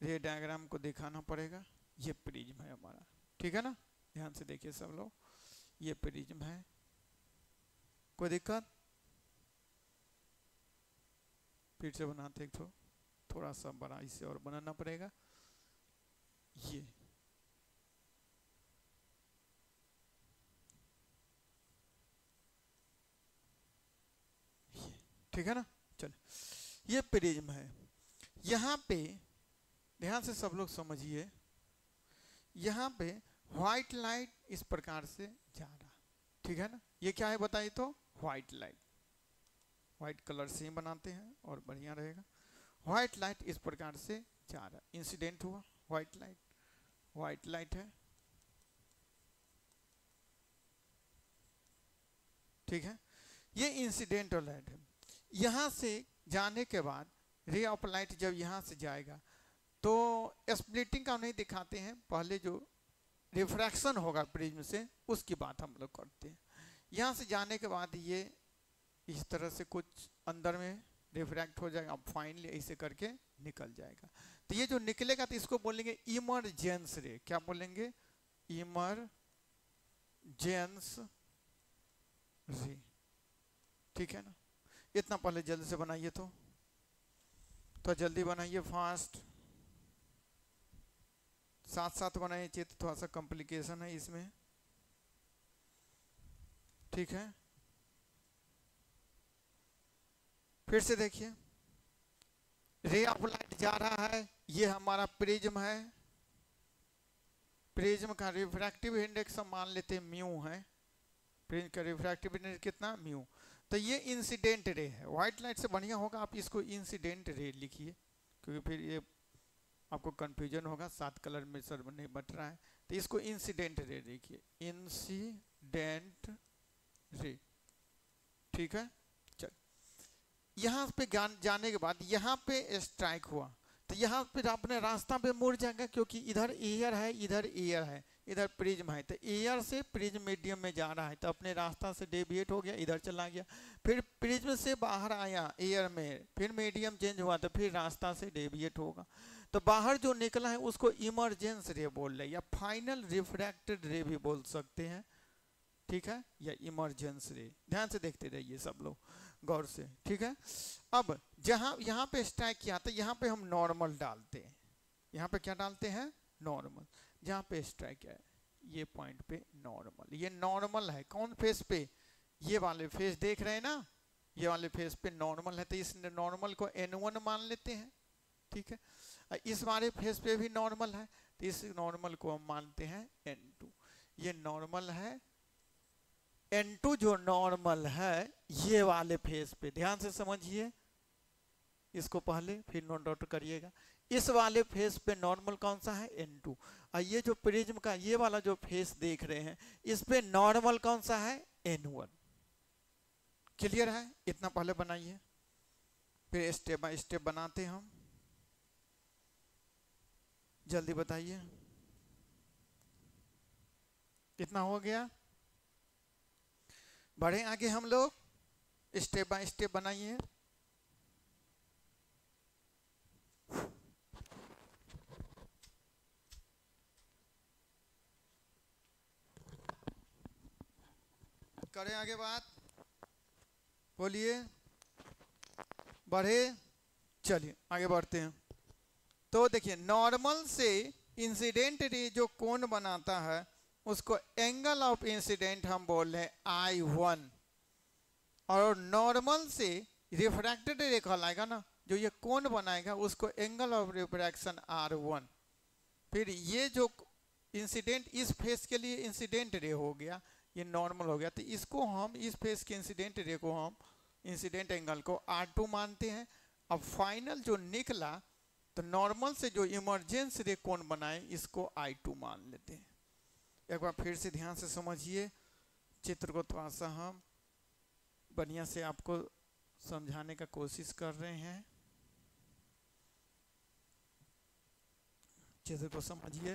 रे डायग्राम को दिखाना पड़ेगा। ये प्रिज्म है हमारा, ठीक है ना। ध्यान से देखिए सब लोग, ये प्रिज्म है, कोई दिक्कत। फिर से बनाते तो थोड़ा सा बड़ा इसे और बनाना पड़ेगा। ये ठीक है ना। चल, ये प्रिज्म है। यहाँ पे ध्यान से सब लोग समझिए, यहाँ पे व्हाइट लाइट इस प्रकार से जा रहा, ठीक है ना। ये क्या है बताइए तो, व्हाइट लाइट, व्हाइट कलर से ही बनाते हैं और बढ़िया रहेगा। व्हाइट लाइट इस प्रकार से जा रहा, इंसिडेंट हुआ व्हाइट लाइट, व्हाइट लाइट है, ठीक है। ये इंसिडेंटल लाइट है। यहाँ से जाने के बाद रे ऑफ लाइट जब यहाँ से जाएगा तो स्प्लिटिंग का नहीं दिखाते हैं, पहले जो रिफ्रैक्शन होगा प्रिज्म से उसकी बात हम लोग करते हैं। यहाँ से जाने के बाद ये इस तरह से कुछ अंदर में रिफ्रैक्ट हो जाएगा, अब फाइनली ऐसे करके निकल जाएगा। तो ये जो निकलेगा तो इसको बोलेंगे इमरजेंस रे, क्या बोलेंगे, इमरजेंस रे, ठीक है ना। इतना पहले जल्दी से बनाइए, तो जल्दी बनाइए, फास्ट, साथ साथ बनाइए, तो थोड़ा सा कॉम्प्लिकेशन है इसमें, ठीक है। फिर से देखिए, रे ऑफ लाइट जा रहा है, ये हमारा प्रिज्म है, प्रिज्म का रिफ्रैक्टिव इंडेक्स हम मान लेते हैं म्यू है, प्रिज्म का रिफ्रैक्टिव इंडेक्स कितना, म्यू। तो ये इंसिडेंट रे है, व्हाइट लाइट से बढ़िया होगा आप इसको इंसिडेंट रे लिखिए, क्योंकि फिर ये आपको कंफ्यूजन होगा, 7 कलर में सर नहीं बट रहा है, तो इसको इंसिडेंट रे लिखिए, इंसिडेंट रे, ठीक है। चल, यहाँ पे जाने के बाद यहाँ पे स्ट्राइक हुआ, तो यहाँ पे अपने रास्ता पे मुड़ जाएगा, क्योंकि इधर एयर है, इधर एयर है, इधर प्रिज्म है, तो एयर से प्रिज्म मीडियम में जा रहा है, तो अपने रास्ता से डेविएट हो गया, इधर चला गया। फिर प्रिज्म से बाहर आया एयर में, फिर मीडियम चेंज हुआ, तो फिर रास्ता से डेविएट होगा। तो बाहर जो निकला है उसको इमरजेंस रे बोल रहे, या फाइनल रिफ्रैक्टेड रे भी बोल सकते हैं, ठीक है, या इमरजेंस रे। ध्यान से देखते रहिए सब लोग गौर से, ठीक है। अब जहां यहाँ पे स्ट्राइक किया था, यहाँ पे हम नॉर्मल डालते हैं, यहाँ पे क्या डालते हैं, नॉर्मल। जहाँ पे स्ट्राइक है ये पॉइंट पे नॉर्मल, ये नॉर्मल है, कौन फेस पे, ये वाले फेस देख रहे हैं ना, ये वाले फेस पे नॉर्मल है, तो इस नॉर्मल को N1 मान लेते हैं, ठीक है। इस वाले फेस पे भी नॉर्मल है, तो इस नॉर्मल को हम मानते हैं N2। ये नॉर्मल है, N2 जो नॉर्मल है ये वाले फेस पे, ध्यान से समझिए इसको पहले, फिर नोट डाउट करिएगा। इस वाले फेस पे नॉर्मल कौन सा है, N2। और ये जो प्रिज्म का ये वाला जो फेस देख रहे हैं इस पे नॉर्मल कौन सा है, N1। क्लियर है, इतना पहले बनाइए, फिर स्टेप बाय स्टेप बनाते हैं हम, जल्दी बताइए। कितना हो गया, बढ़े आगे हम लोग, स्टेप बाय स्टेप बनाइए। करें आगे बात, बोलिए, बढ़े, चलिए आगे बढ़ते हैं। तो देखिए, नॉर्मल से इंसिडेंट रे जो कोण बनाता है उसको एंगल ऑफ इंसिडेंट हम बोल रहे हैं I1, और नॉर्मल से रिफ्रैक्टेड रे कहलाएगा ना, जो ये कोण बनाएगा उसको एंगल ऑफ रिफ्रैक्शन R1। फिर ये जो इंसिडेंट इस फेस के लिए इंसिडेंट रे हो गया, ये नॉर्मल हो गया, तो इसको हम इस फेस के इंसिडेंट रे को हम इंसिडेंट एंगल को R2 मानते हैं। अब फाइनल जो निकला तो नॉर्मल से जो इमरजेंस रे कोण बनाए इसको I2 मान लेते हैं। एक बार फिर से ध्यान से समझिए, चित्र को थोड़ा सा हम बढ़िया से आपको समझाने का कोशिश कर रहे हैं। चित्र को समझिए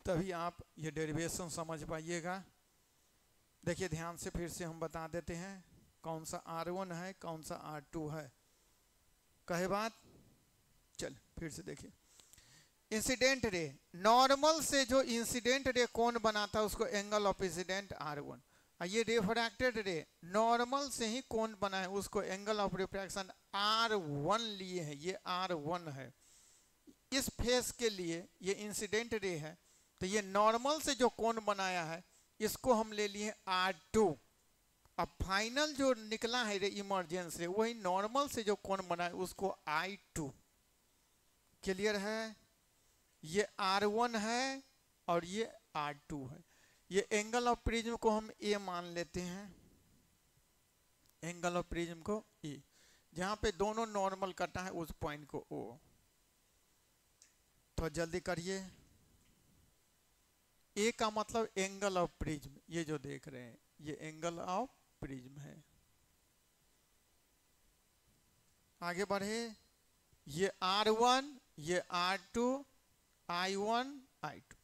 तभी आप ये डेरिवेशन समझ पाइएगा। देखिए ध्यान से फिर से हम बता देते हैं कौन सा R1 है कौन सा R2 है। कहे बात, चल फिर से देखिए। इंसिडेंट रे, नॉर्मल से जो इंसिडेंट रे कोण बनाता है उसको एंगल ऑफ इंसिडेंट R1। ये रिफ्रैक्टेड रे नॉर्मल से ही कोण बना है उसको एंगल ऑफ रिफ्रैक्शन R1 लिए हैं, ये R1 है। इस फेस के लिए ये इंसिडेंट रे है, तो ये नॉर्मल से जो कोण बनाया है इसको हम ले लिए R2। अब फाइनल जो निकला है रे इमरजेंस रे वही नॉर्मल से जो कोण बना है उसको I2। क्लियर है? ये R1 है और ये R2 है। ये एंगल ऑफ प्रिज्म को हम A मान लेते हैं, एंगल ऑफ प्रिज्म को A, जहां पे दोनों नॉर्मल कटा है उस पॉइंट को O। तो जल्दी करिए। A का मतलब एंगल ऑफ प्रिज्म, ये जो देख रहे हैं ये एंगल ऑफ प्रिज्म है। आगे बढ़े, ये R1 ये R2 I1 I2।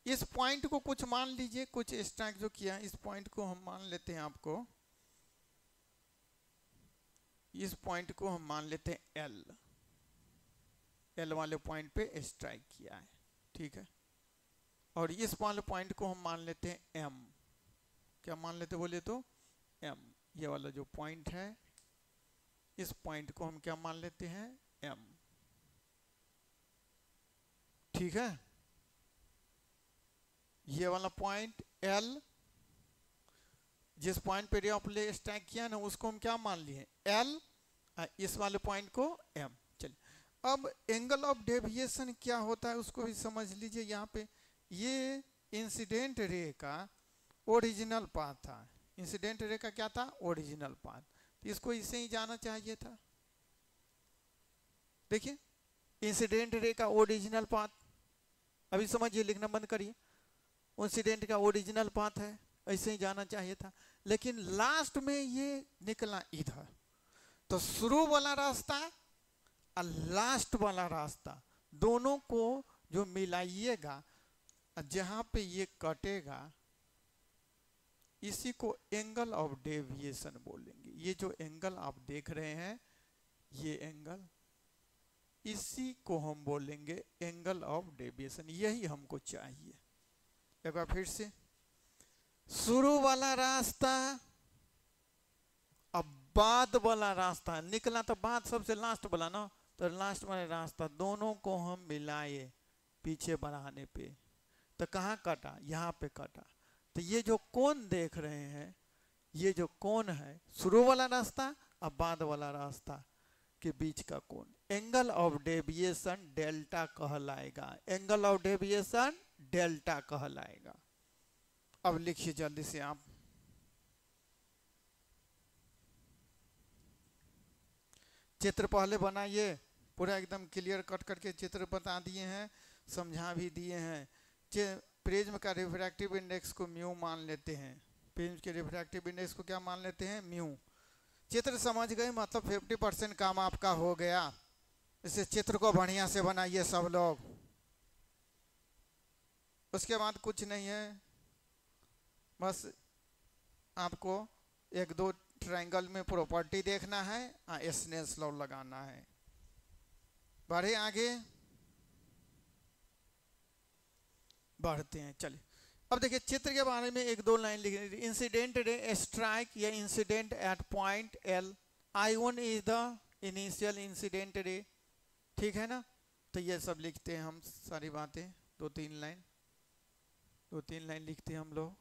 इस पॉइंट को कुछ मान लीजिए, कुछ स्ट्राइक जो किया इस पॉइंट को हम मान लेते हैं, आपको इस पॉइंट को हम मान लेते हैं L वाले पॉइंट पे स्ट्राइक किया है, ठीक है। और इस वाले पॉइंट को हम मान लेते हैं M। क्या मान लेते बोले तो M। ये वाला जो पॉइंट है इस पॉइंट को हम क्या मान लेते हैं M, ठीक है। ये वाला पॉइंट L, जिस पॉइंट पे रे ऑफ ले स्ट्राइक किया ना उसको हम क्या मान लिए L, इस वाले पॉइंट को M। चलिए अब एंगल ऑफ डेविएशन क्या होता है उसको भी समझ लीजिए। यहाँ पे ये इंसिडेंट रे का ओरिजिनल पाथ था, इंसिडेंट रे का क्या था ओरिजिनल पाथ, तो इसको इसे ही जाना चाहिए था। देखिए इंसिडेंट रे का ओरिजिनल पाथ, अभी समझिए, लिखना बंद करिए। इंसिडेंट का ओरिजिनल पाथ है, ऐसे ही जाना चाहिए था, लेकिन लास्ट में ये निकला इधर। तो शुरू वाला रास्ता और लास्ट वाला रास्ता दोनों को जो मिलाइएगा, जहां पे ये कटेगा इसी को एंगल ऑफ डेविएशन बोलेंगे। ये जो एंगल आप देख रहे हैं ये एंगल, इसी को हम बोलेंगे एंगल ऑफ डेविएशन। यही हमको चाहिए। एक बार फिर से, शुरू वाला रास्ता अब बाद वाला रास्ता निकला, तो बाद सबसे लास्ट वाला ना, तो लास्ट वाला रास्ता दोनों को हम मिलाए पीछे बढ़ाने पे, तो कहाँ कटा, यहाँ पे कटा। तो ये जो कोण देख रहे हैं ये जो कोण है शुरू वाला रास्ता और बाद वाला रास्ता के बीच का कोण, एंगल ऑफ डेविएशन डेल्टा कहलाएगा, एंगल ऑफ डेविएशन डेल्टा कहलाएगा। अब लिखिए जल्दी से आप, चित्र पहले बनाइए, पूरा एकदम क्लियर कट करके चित्र बता दिए हैं, समझा भी दिए हैं। प्रिज्म का रिफ्रैक्टिव इंडेक्स को म्यू मान लेते हैं, प्रिज्म के रिफ्रैक्टिव इंडेक्स को क्या मान लेते हैं म्यू। चित्र समझ गए, मतलब 50% काम आपका हो गया। इसे चित्र को बढ़िया से बनाइए सब लोग। उसके बाद कुछ नहीं है, बस आपको एक दो ट्रायंगल में प्रॉपर्टी देखना है, स्नेल्स लॉ लगाना है। बढ़े आगे, बढ़ते हैं। चलिए अब देखिए चित्र के बारे में एक दो लाइन लिख। इंसिडेंट रे स्ट्राइक या incident at point L, I1 is the initial incident ray, ठीक है ना। तो ये सब लिखते हैं हम सारी बातें, दो तीन लाइन लिखते हैं हम लोग।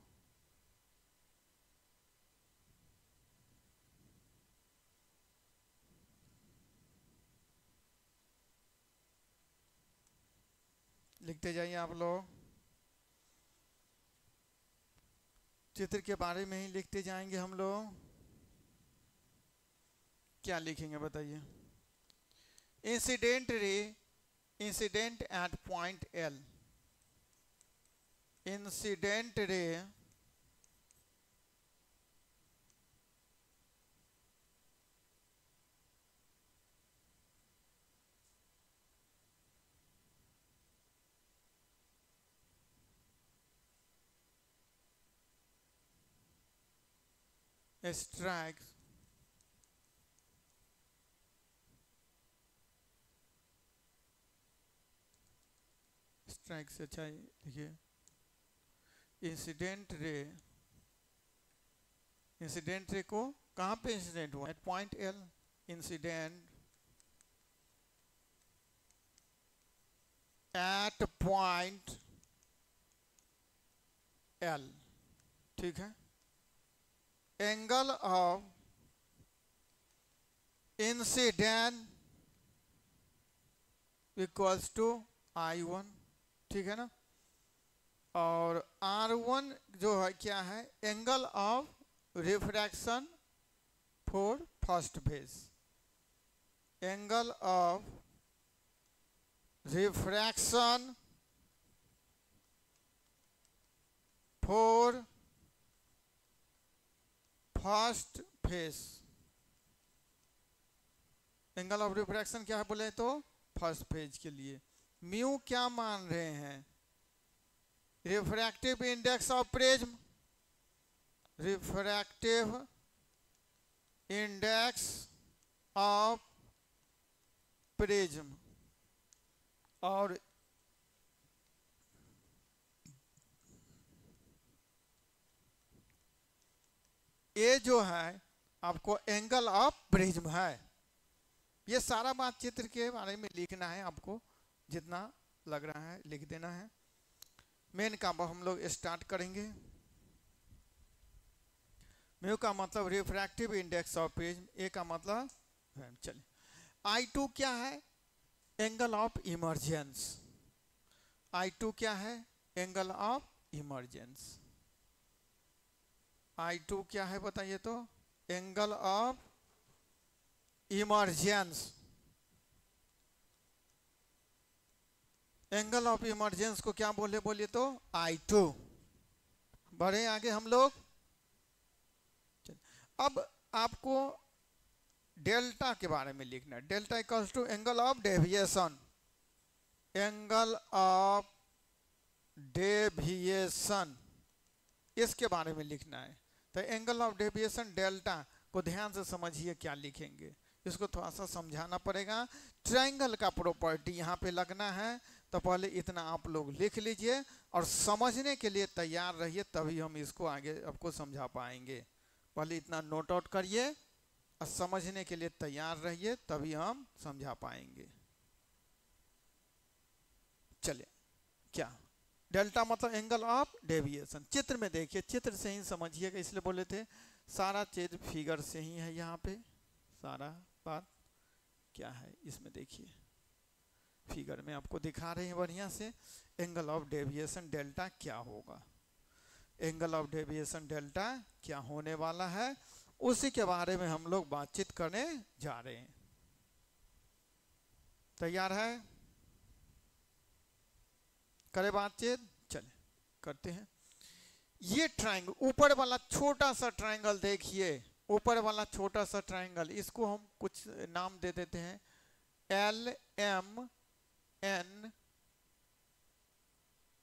लिखते जाइए आप लोग, चित्र के बारे में ही लिखते जाएंगे हम लोग। क्या लिखेंगे बताइए? Incident ray, incident at point L, incident ray strikes से अच्छा देखिए, इंसिडेंट रे को कहाँ पे इंसिडेंट हुआ? At point L, incident at point L, ठीक है। Angle of incident equals to I1, ठीक है ना। और R1 जो है क्या है? Angle of refraction for first phase, angle of refraction for first phase. Angle of refraction क्या है बोले तो? फर्स्ट फेज के लिए। म्यू क्या मान रहे हैं? Refractive index of prism, refractive index of prism. और ये जो है आपको एंगल ऑफ प्रिज्म है। ये सारा बात चित्र के बारे में लिखना है आपको, जितना लग रहा है लिख देना है। मेन काम हम लोग स्टार्ट करेंगे। म्यू का मतलब रिफ्रैक्टिव इंडेक्स ऑफ प्रिज्म, ए का मतलब चलिए। I2 क्या है? Angle of emergence. I2 क्या है? Angle of emergence. I2 क्या है बताइए तो? Angle of emergence. Angle of emergence को क्या बोलिए तो? I2। बढ़े आगे हम लोग। अब आपको डेल्टा के बारे में लिखना है। Delta equals to angle of deviation, angle of deviation, इसके बारे में लिखना है। तो एंगल ऑफ डेविएशन डेल्टा को ध्यान से समझिए क्या लिखेंगे, इसको थोड़ा सा समझाना पड़ेगा। ट्रायंगल का प्रॉपर्टी यहाँ पे लगना है, तो पहले इतना आप लोग लिख लीजिए और समझने के लिए तैयार रहिए, तभी हम इसको आगे आपको समझा पाएंगे। पहले इतना नोट आउट करिए और समझने के लिए तैयार रहिए, तभी हम समझा पाएंगे। चलिए, क्या डेल्टा मतलब एंगल ऑफ डेविएशन। चित्र में देखिए, चित्र से ही समझिएगा, इसलिए बोले थे सारा चीज फिगर से ही है। यहाँ पे सारा बात क्या है इसमें देखिए, फिगर में आपको दिखा रहे हैं बढ़िया से। एंगल ऑफ डेविएशन डेल्टा क्या होगा, एंगल ऑफ डेविएशन डेल्टा क्या होने वाला है, उसी के बारे में हम लोग बातचीत करने जा रहे हैं। तैयार है? करे बातचीत? चले करते हैं। ये ट्रायंगल, ऊपर वाला छोटा सा ट्रायंगल देखिए, ऊपर वाला छोटा सा ट्रायंगल, इसको हम कुछ नाम दे देते हैं। LMN,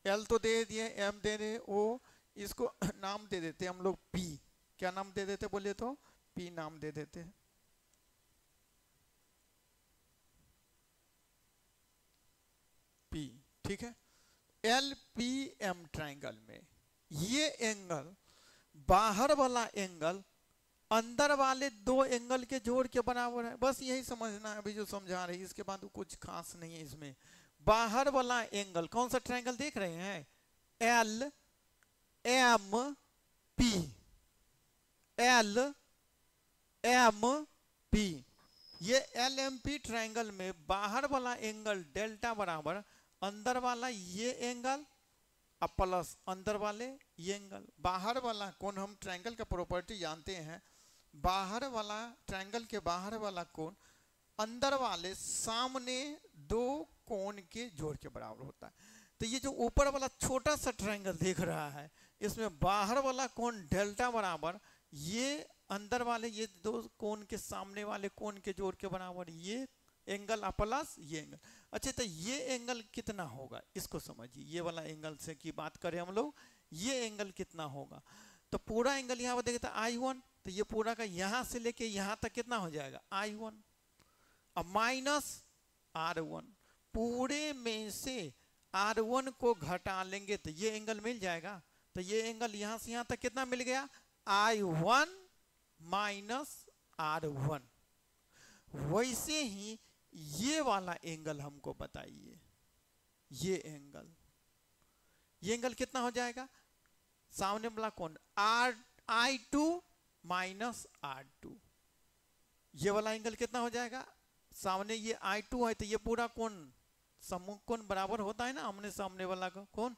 L तो दे दिए, M दे रहे, O, इसको नाम दे देते हैं हम लोग P। क्या नाम दे देते बोलिए तो? P नाम दे देते हैं। P, ठीक है। LPM ट्रायंगल में ये एंगल, बाहर वाला एंगल अंदर वाले दो एंगल के जोड़ के बराबर है। बस यही समझना है अभी जो समझा रही है, इसके बाद कुछ खास नहीं है इसमें। बाहर वाला एंगल, कौन सा ट्रायंगल देख रहे हैं? LMP, LMP। ये LMP ट्रायंगल में बाहर वाला एंगल डेल्टा बराबर अंदर वाला ये एंगल अब प्लस अंदर वाले ये एंगल। बाहर वाला कोण, हम ट्रायंगल का प्रॉपर्टी जानते हैं, बाहर वाला ट्रायंगल के बाहर वाला कोण अंदर वाले सामने दो कोण के जोड़ के बराबर होता है। तो ये जो ऊपर वाला छोटा सा ट्रायंगल देख रहा है, इसमें बाहर वाला कोण डेल्टा बराबर ये अंदर वाले ये दो कोण के सामने वाले कोण के जोड़ के बराबर ये एंगल प्लस ये एंगल। अच्छा, तो ये एंगल कितना होगा इसको समझिए। ये वाला एंगल से की बात करें हम लोग, ये एंगल कितना होगा, तो पूरा एंगल यहाँ पर देखते I1, तो ये पूरा का यहाँ से लेके यहाँ तक कितना हो जाएगा I1, अब माइनस R1, पूरे में से R1 को घटा लेंगे तो ये एंगल मिल जाएगा। तो ये एंगल यहाँ से यहाँ तक कितना मिल गया I1 माइनस R1। वैसे ही ये वाला एंगल हमको बताइए, ये एंगल कितना हो जाएगा, सामने वाला कोण I2 माइनस R2, ये वाला एंगल कितना हो जाएगा, सामने ये I2 है तो ये पूरा कोण सम्मुख कोण बराबर होता है ना आमने सामने वाला कोण,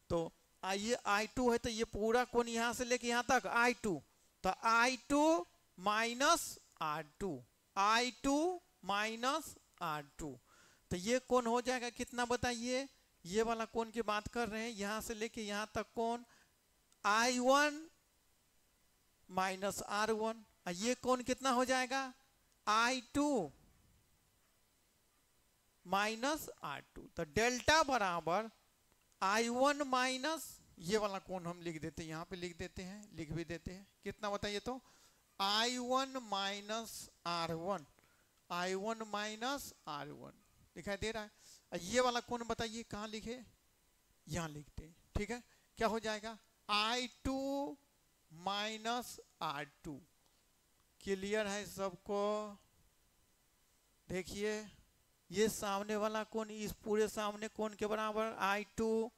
तो ये I2 है तो ये पूरा कोण यहां से लेके यहां तक I2, तो I2 minus R2, I2 minus R2, तो ये कोण हो जाएगा कितना बताइए, ये वाला कोण की बात कर रहे हैं, यहां से लेके यहां तक कोण I1 माइनस R1, ये कोण कितना हो जाएगा I2 माइनस R2, तो डेल्टा बराबर I1 माइनस ये वाला कोण हम लिख देते हैं, यहाँ पे लिख देते हैं, लिख भी देते हैं, कितना बताइए तो I1 minus R1, I1 minus R1 दिखाई दे रहा है। ये वाला कोण बताइए कहाँ लिखे, यहाँ लिखते हैं, ठीक है। क्या हो जाएगा I2 माइनस R2, क्लियर है सबको। देखिए ये सामने वाला कोण इस पूरे सामने कोण के बराबर I2,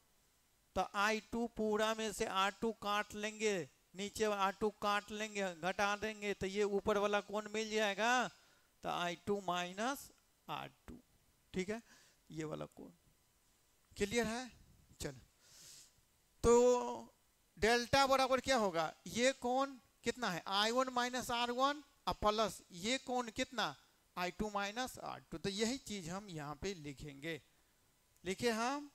तो I2 पूरा में से R2 काट लेंगे, नीचे R2 काट लेंगे, घटा देंगे, तो ये ऊपर वाला कोण मिल जाएगा, तो I2 माइनस R2, ठीक है, ये वाला कोण क्लियर है। चलो, तो डेल्टा बराबर क्या होगा, ये कोण कितना है I1 माइनस R1 प्लस ये कोण कितना I2 माइनस R2, तो यही चीज हम यहाँ पे लिखेंगे। लिखे हम,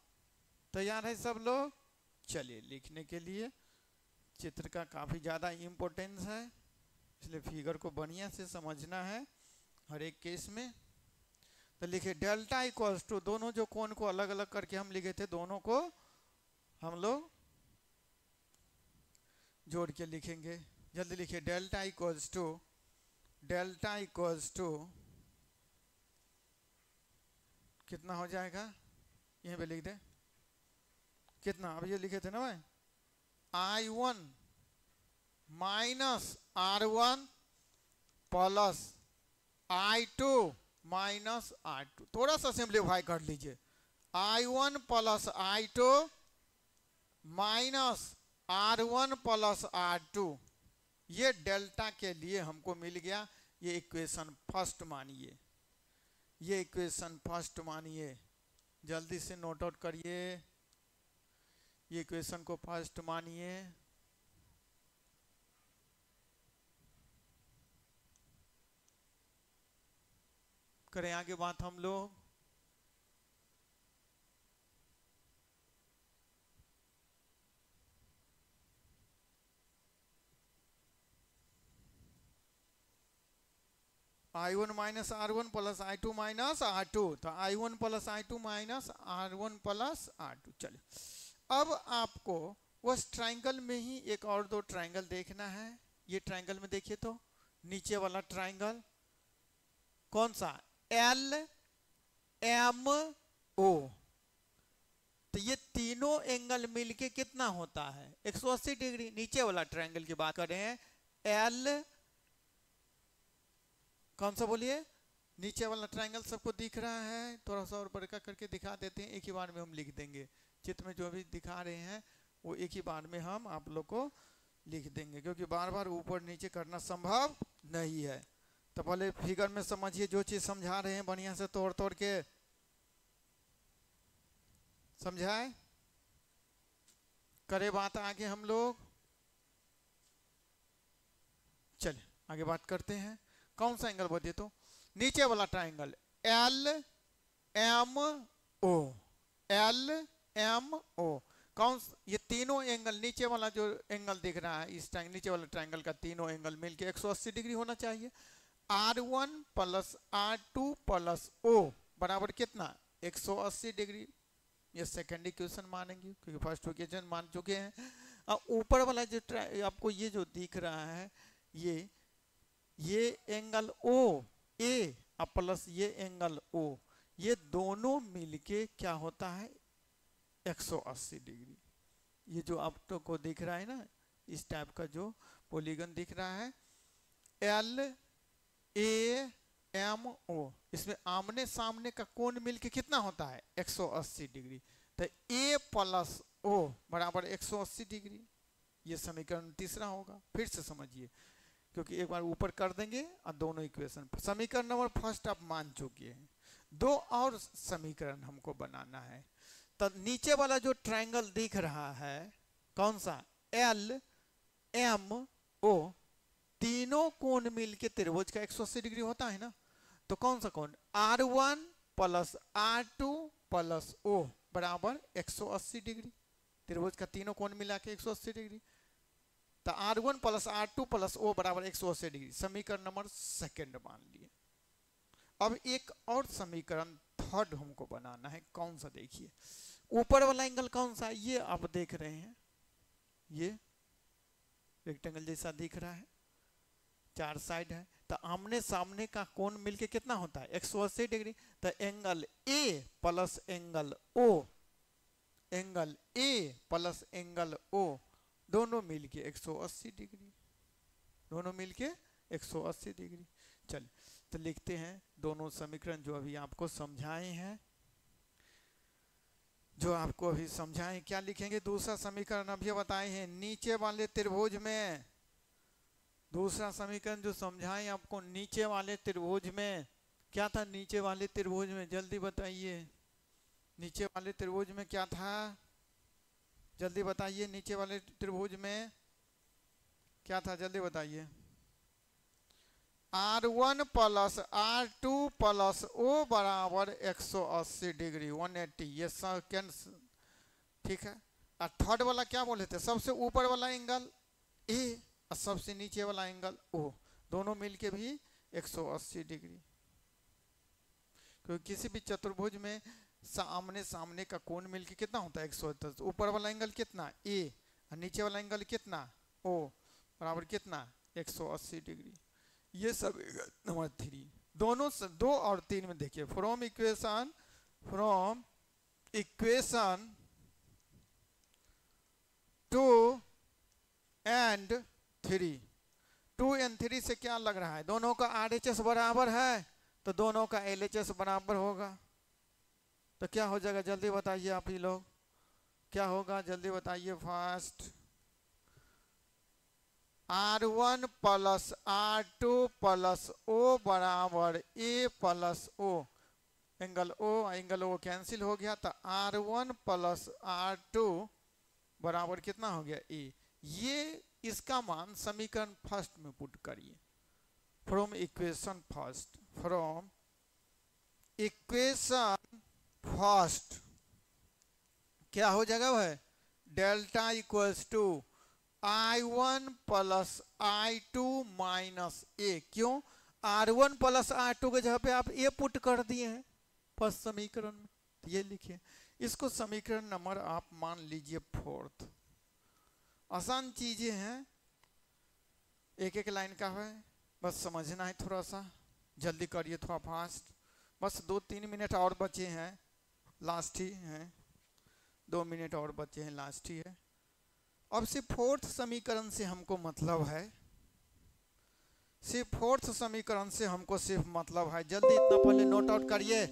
तैयार है सब लोग। चलिए लिखने के लिए, चित्र का काफी ज्यादा इम्पोर्टेंस है, इसलिए फिगर को बढ़िया से समझना है हर एक केस में। तो लिखे डेल्टा इक्वल्स टू, दोनों जो कोण को अलग अलग करके हम लिखे थे दोनों को हम लोग जोड़ के लिखेंगे। जल्दी लिखिए, डेल्टा इक्वल्स टू कितना हो जाएगा, यहीं पे लिख दे कितना, अब ये लिखे थे ना भाई, I1 minus R1 plus I2 minus R2, थोड़ा सा सिंप्लीफाई कर लीजिए, I1 plus I2 minus R1 plus R2, ये डेल्टा के लिए हमको मिल गया। ये इक्वेशन फर्स्ट मानिए, ये इक्वेशन फर्स्ट मानिए, जल्दी से नोट आउट करिए, ये इक्वेशन को फर्स्ट मानिए। करें आगे बात हम लोग। I1 minus R1 plus I2 minus R2, तो I1 plus I2 minus R1 plus R2। चलिए, अब आपको उस ट्रायंगल में ही एक और दो ट्रायंगल देखना है। ये ट्रायंगल में देखिए तो नीचे वाला ट्रायंगल कौन सा, LMO, तो ये तीनों एंगल मिलके कितना होता है 180 डिग्री। नीचे वाला ट्रायंगल की बात करें, L कौन सा बोलिए, नीचे वाला ट्रायंगल सबको दिख रहा है, थोड़ा सा और बड़का करके दिखा देते हैं, एक ही बार में हम लिख देंगे। चित्र में जो भी दिखा रहे हैं वो एक ही बार में हम आप लोग को लिख देंगे, क्योंकि बार बार ऊपर नीचे करना संभव नहीं है। तो पहले फिगर में समझिए, जो चीज समझा रहे हैं बढ़िया से तोड़ तोड़ के समझाए? करे बात आगे हम लोग। चलिए आगे बात करते हैं। कौन सा एंगल बोलिए तो? नीचे वाला triangle L M O, L M O. कौन ये तीनों एंगल, नीचे वाला जो एंगल दिख रहा है इस नीचे वाले ट्राइंगल का तीनों एंगल मिलके 180 डिग्री होना चाहिए। R1 plus R2 plus O बराबर कितना? 180 डिग्री। ये सेकेंड इक्वेशन मानेंगे क्योंकि फर्स्ट इक्वेशन मान चुके हैं। अब ऊपर वाला जो आपको ये जो दिख रहा है ये एंगल O A प्लस ये एंगल O, ये दोनों मिलके क्या होता है? 180 डिग्री। ये जो आप तो को दिख रहा है ना, इस टाइप का जो पॉलीगन दिख रहा है एल ए एम ओ, इसमें आमने सामने का कोण मिलके कितना होता है? 180 डिग्री। तो ए प्लस ओ बराबर 180 डिग्री। ये समीकरण तीसरा होगा। फिर से समझिए क्योंकि एक बार ऊपर कर देंगे और दोनों इक्वेशन। समीकरण नंबर फर्स्ट आप मान चुके हैं, दो और समीकरण हमको बनाना है। तो नीचे वाला जो ट्रायंगल दिख रहा है कौन सा? एल एम ओ, तीनों कोण मिलके त्रिभुज का 180 डिग्री होता है ना। तो कौन सा कोण? R1 plus R2 plus O बराबर 180 डिग्री। त्रिभुज का तीनों कोण मिला के 180 डिग्री। तो R1 plus R2 plus O बराबर 180 डिग्री। समीकरण नंबर सेकंड मान लिए। अब एक और समीकरण थर्ड हमको बनाना है। कौन सा? देखिए ऊपर वाला एंगल कौन सा? ये आप देख रहे हैं, ये रेक्टेंगल जैसा दिख रहा है, चार साइड है। तो आमने सामने का कोण मिलके कितना होता है? 180 डिग्री। तो angle A plus angle O, angle A plus angle O दोनों मिलके 180 डिग्री, दोनों मिलके 180 डिग्री। चल तो लिखते हैं दोनों समीकरण जो अभी आपको समझाए हैं, जो आपको अभी समझाएं। क्या लिखेंगे? दूसरा समीकरण अभी बताए हैं नीचे वाले त्रिभुज में, दूसरा समीकरण जो समझाएं आपको नीचे वाले त्रिभुज में। क्या था नीचे वाले त्रिभुज में? जल्दी बताइए, नीचे वाले त्रिभुज में क्या था? जल्दी बताइए, नीचे वाले त्रिभुज में क्या था? जल्दी बताइए। R1 plus R2 plus O बराबर 180 डिग्री, 180। ये सेकेंड, ठीक है। और थर्ड वाला क्या बोले थे? सबसे ऊपर वाला एंगल A और सबसे नीचे वाला एंगल O, दोनों मिलके भी 180 डिग्री। क्योंकि किसी भी चतुर्भुज में सामने सामने का कोण मिलके कितना होता है? 180। ऊपर वाला एंगल कितना? A और नीचे वाला एंगल कितना? O बराबर कितना? 180 डिग्री। ये सब नंबर 3 दोनों से 2 और 3 में देखिए। फ्रॉम इक्वेशन 2 एंड 3, 2 एंड 3 से क्या लग रहा है? दोनों का RHS बराबर है तो दोनों का LHS बराबर होगा। तो क्या हो जाएगा? जल्दी बताइए आप ही लोग, क्या होगा? जल्दी बताइए fast. R1 plus R2 plus O बराबर A plus O, angle O cancel हो गया। तो R1 प्लस R2 बराबर कितना हो गया? A। ये इसका मान समीकरण फर्स्ट में पुट करिए। From equation first, from equation first क्या हो जाएगा? वह delta equals to I1 plus I2 minus A। क्यों? R1 प्लस R2 के जगह पे आप A पुट कर दिए हैं फर्स्ट समीकरण में। तो ये लिखिए, इसको समीकरण नंबर आप मान लीजिए फोर्थ। आसान चीजें हैं, एक एक लाइन का है, बस समझना है। थोड़ा सा जल्दी करिए, थोड़ा फास्ट। बस 2-3 मिनट और बचे हैं, लास्ट ही हैं, 2 मिनट और बचे हैं, लास्ट ही है। अब सिर्फ फोर्थ समीकरण से हमको मतलब है, सिर्फ फोर्थ समीकरण से हमको सिर्फ मतलब है। जल्दी इतना पहले नोट आउट करिए।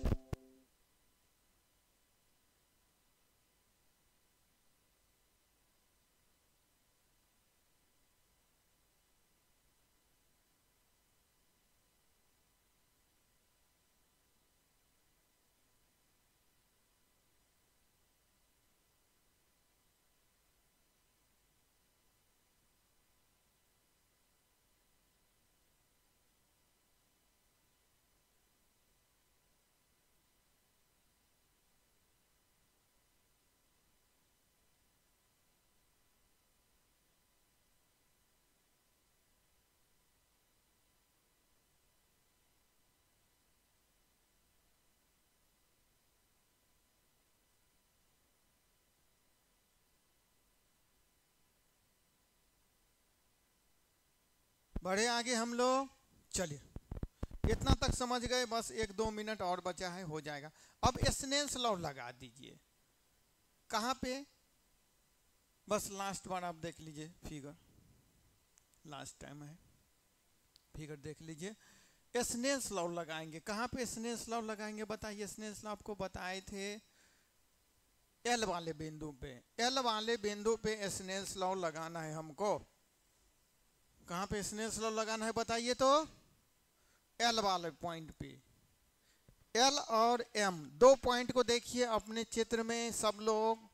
बढ़े आगे हम लोग। चलिए इतना तक समझ गए, बस 1-2 मिनट और बचा है, हो जाएगा। अब स्नेल्स लॉ लगा दीजिए। कहाँ पे? बस लास्ट बार आप देख लीजिए फिगर, लास्ट टाइम है, फिगर देख लीजिए। स्नेल्स लॉ लगाएंगे। कहाँ पे स्नेल्स लॉ लगाएंगे बताइए? स्नेल्स लॉ आपको बताए थे एल वाले बिंदु पे। एल वाले बिंदु पे स्नेल्स लॉ लगाना है हमको। कहाँ पे स्नेल्स लॉ लगाना है बताइए तो? एल वाले पॉइंट पे। एल और एम दो पॉइंट को देखिए अपने चित्र में सब लोग।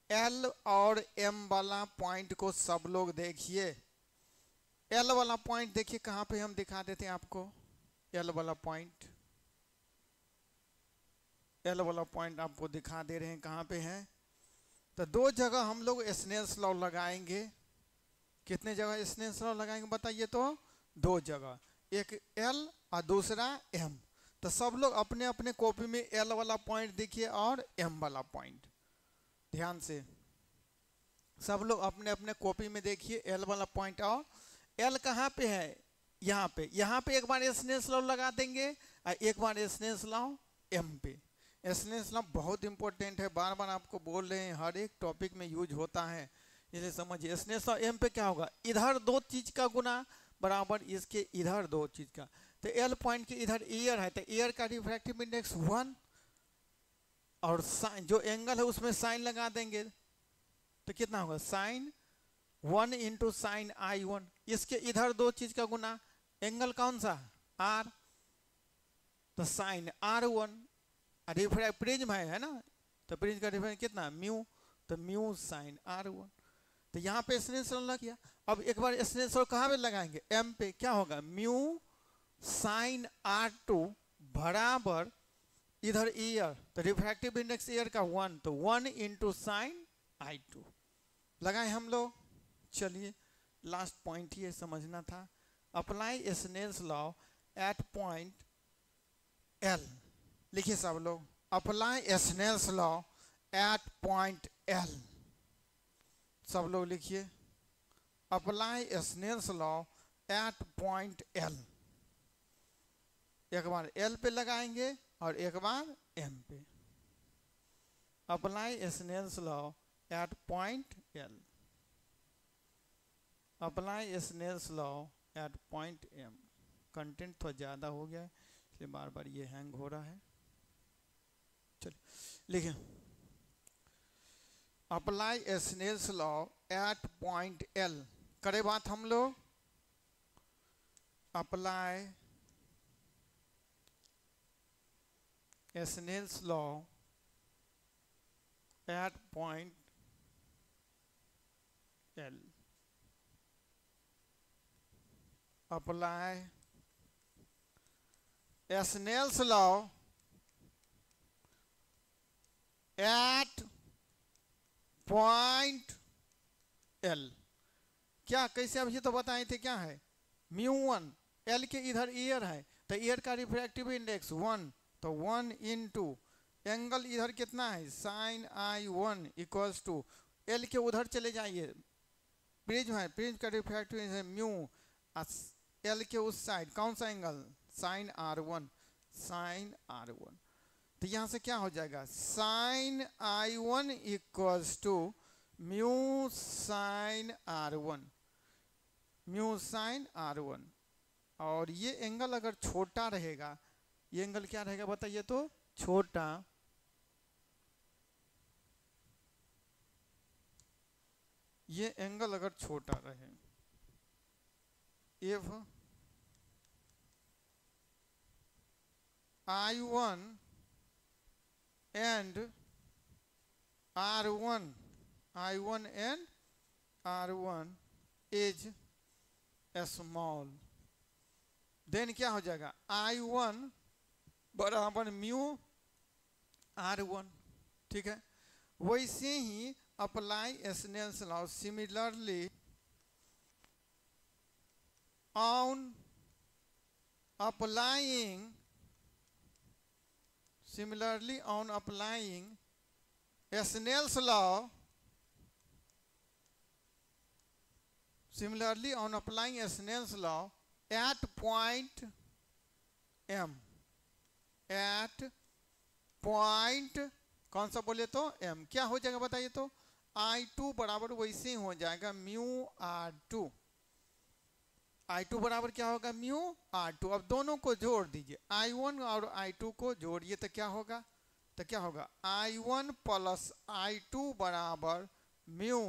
एल और एम वाला पॉइंट को सब लोग देखिए। एल वाला पॉइंट देखिए कहाँ पे, हम दिखा देते हैं आपको। एल वाला पॉइंट, एल वाला पॉइंट आपको दिखा दे रहे हैं कहाँ पे है। तो दो जगह हम लोग स्नेल्स लॉ लगाएंगे। कितने जगह स्नेल्स लॉ लगाएंगे बताइए तो? दो जगह, एक एल और दूसरा एम। तो सब लोग अपने अपने कॉपी में एल वाला पॉइंट देखिए और एम वाला पॉइंट। ध्यान से सब लोग अपने अपने कॉपी में देखिए एल वाला पॉइंट। और एल कहाँ पे है? यहाँ पे। यहाँ पे एक बार स्नेल्स लॉ लगा देंगे और एक बार स्नेल्स लॉ एम पे। स्नेल्स लॉ बहुत इंपॉर्टेंट है, बार बार आपको बोल रहे हैं, हर एक टॉपिक में यूज होता है, इसे समझिए। स्नेल्स लॉ एम पे क्या होगा? इधर दो चीज का गुना बराबर इसके इधर दो चीज का। तो एल पॉइंट के इधर ईयर है, तो ईयर का रिफ्रैक्टिव इंडेक्स 1 और जो एंगल है उसमें साइन लगा देंगे। तो कितना होगा? Sine 1 into sine I1। इसके इधर दो चीज का गुना, एंगल कौन सा? आर, तो साइन R1। प्रिज्म है ना, तो प्रिज्म का डिफरेंस कितना? म्यू, तो म्यू साइन R1। तो यहाँ पे स्नेल्स लॉ लग गया। अब एक बार स्नेल्स लॉ कहाँ पे लगाएंगे? एम पे। क्या होगा? म्यू साइन R2 बराबर इधर ईयर, तो रिफ्रैक्टिव इंडेक्स ईयर का 1, तो 1 इंटू साइन I2 लगाए हम लोग। चलिए लास्ट पॉइंट ये समझना था। Apply Snell's law at point L. लिखिए सब लोग, apply Snell's law at point L. सब लोग लिखिए, apply Snell's law at point L. एक बार एल पे लगाएंगे और एक बार एम पे। Apply Snell's law at point L, apply Snell's law at point M. Content थोड़ा ज़्यादा हो गया है इसलिए बार बार ये हैंग हो रहा है। चलिए लिखें, apply Snell's law at point L. करे बात हम लोग, apply Snell's law at point L. Apply Snell's law at point L. क्या कैसे? अब ये तो बताए थे क्या है? म्यू 1, एल के इधर ईयर है, तो ईयर का रिफ्रैक्टिव इंडेक्स 1, तो 1 इंटू एंगल इधर कितना है? Sign I1 equals to, L के उधर चले जाइए, प्रिज्म है, प्रिज्म का रिफ्रैक्टिव इंडेक्स है म्यू, एल के उस साइड कौन सा angle? Sign R1, sign R1। तो यहां से क्या हो जाएगा? Sine I1 equals to mu sine R1, mu sine R1। और ये एंगल अगर छोटा रहेगा, ये एंगल क्या रहेगा बताइए तो? छोटा। ये एंगल अगर छोटा रहे, if I1 and R1, I1 and R1 is small, then क्या हो जाएगा? I1 बराबर म्यू R1। ठीक है, वैसे ही apply Snell's law similarly on applying Snell's law Similarly, on applying Snell's law at point M, at point कौन सा बोले तो M, क्या हो जाएगा बताइए तो I2 बराबर वैसे ही हो जाएगा म्यू R2। I2 बराबर क्या होगा म्यू R2। अब दोनों को जोड़ दीजिए, I1 और I2 को जोड़िए तो क्या होगा, तो क्या होगा I1 प्लस I2 बराबर म्यू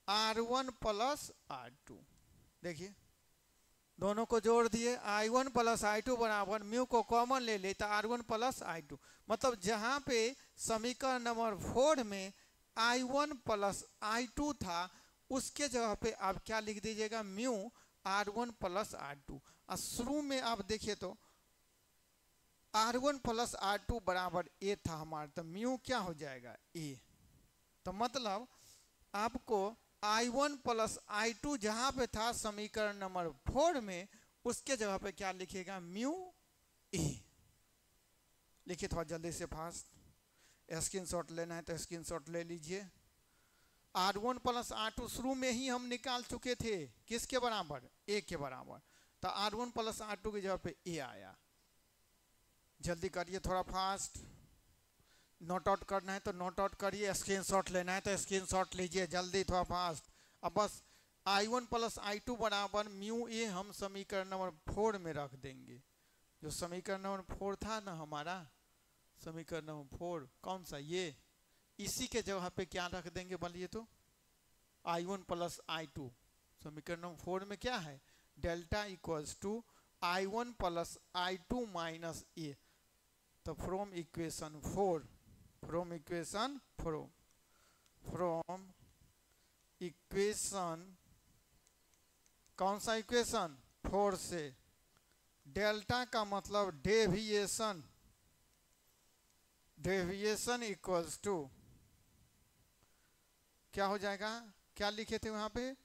R1 प्लस R2। देखिए दोनों को जोड़ दिए, I1 प्लस I2 बराबर म्यू को कॉमन ले ले तो R1 प्लस I2। मतलब जहां पे समीकरण नंबर 4 में I1 प्लस I2 था उसके जगह पे आप क्या लिख दीजिएगा म्यू R1 प्लस R2। और शुरू में आप देखिए तो R1 प्लस R2 बराबर A था हमारा, तो म्यू क्या हो जाएगा A। तो मतलब आपको I1 प्लस I2 जहां पे था समीकरण नंबर 4 में उसके जगह पे क्या लिखेगा म्यू A। लिखिए थोड़ा जल्दी से फास्ट, स्क्रीनशॉट लेना है तो स्क्रीनशॉट ले लीजिए। R1 प्लस R2 शुरू में ही हम निकाल चुके थे, किसके बराबर A के बराबर, तो R1 प्लस R2 की जगह पे A आया। जल्दी करिए थोड़ा फास्ट, नोट आउट करना है तो नोट आउट करिए, स्क्रीनशॉट लेना है तो स्क्रीनशॉट लीजिए जल्दी थोड़ा फास्ट। अब बस I1 प्लस I2 बराबर म्यू A हम समीकरण नंबर 4 में रख देंगे। जो समीकरण नंबर 4 था ना हमारा, समीकरण नंबर 4 कौन सा, ये, इसी के जगह पे क्या रख देंगे बोलिए तो I1 प्लस I2। समीकरण नंबर 4 में क्या है delta equals to I1 plus I2 minus A। तो from equation 4, from equation 4, from equation कौन सा इक्वेशन 4 से, डेल्टा का मतलब डेविएशन, डेविएशन इक्वल्स टू क्या हो जाएगा, क्या लिखे थे वहां पे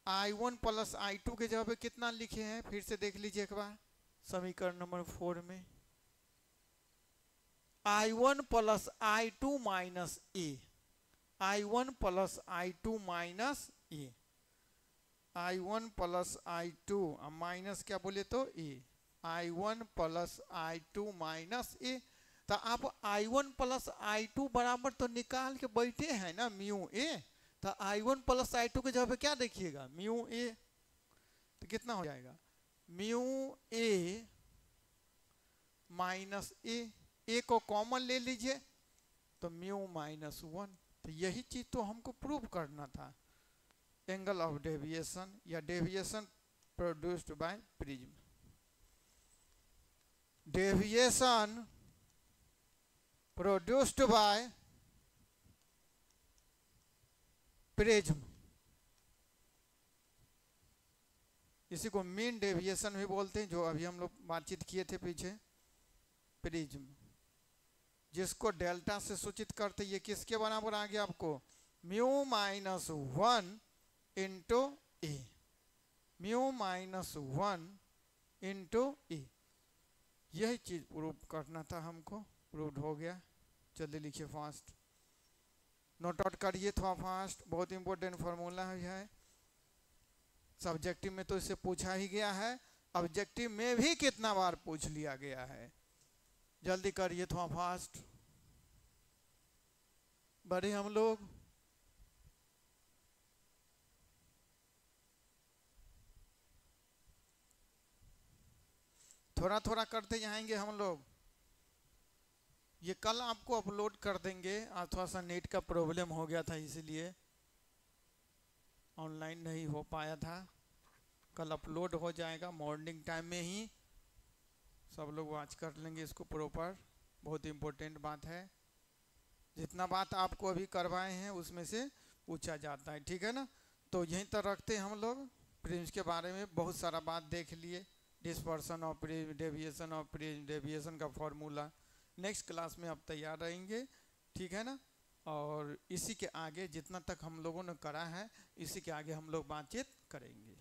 I1 प्लस I2 के जगह पे कितना लिखे हैं फिर से देख लीजिए एक बार समीकरण नंबर 4 में, I1 plus I2 minus A, I1 plus I2 minus A, I1 plus I2 minus क्या बोले तो A, I1 plus I2 minus A। तो आप I1 प्लस I2 बराबर तो निकाल के बैठे हैं ना म्यू A, तो I1 प्लस I2 के जगह पे क्या देखिएगा म्यू A। तो कितना हो जाएगा mu A minus A, A को कॉमन ले लीजिए तो म्यू माइनस 1। तो यही चीज तो हमको प्रूव करना था, एंगल ऑफ डेविएशन या deviation produced by prism. Deviation produced by prism, इसी को मीन डेविएशन भी बोलते हैं, जो अभी हम लोग बातचीत किए थे पीछे, प्रिज्म, जिसको डेल्टा से सूचित करते, ये किसके बराबर आ गया आपको mu minus 1 into A, mu minus 1 into ए। यही चीज प्रूव करना था हमको, प्रूव हो गया। जल्दी लिखिए फास्ट, नोट आउट करिए थोड़ा फास्ट, बहुत इंपॉर्टेंट फार्मूला है। सब्जेक्टिव में तो इसे पूछा ही गया है, ऑब्जेक्टिव में भी कितना बार पूछ लिया गया है। जल्दी करिए थोड़ा फास्ट, बढ़े हम लोग। थोड़ा थोड़ा करते जाएंगे हम लोग। ये कल आपको अपलोड कर देंगे, आज थोड़ा सा नेट का प्रॉब्लम हो गया था इसलिए ऑनलाइन नहीं हो पाया था। कल अपलोड हो जाएगा मॉर्निंग टाइम में ही, सब लोग वॉच कर लेंगे इसको प्रॉपर। बहुत इम्पोर्टेंट बात है, जितना बात आपको अभी करवाए हैं उसमें से पूछा जाता है, ठीक है ना। तो यहीं तक रखते हैं हम लोग। प्रिज्म के बारे में बहुत सारा बात देख लिए, dispersion of prism, deviation of prism, deviation का फॉर्मूला। नेक्स्ट क्लास में आप तैयार रहेंगे, ठीक है ना। और इसी के आगे जितना तक हम लोगों ने करा है, इसी के आगे हम लोग बातचीत करेंगे।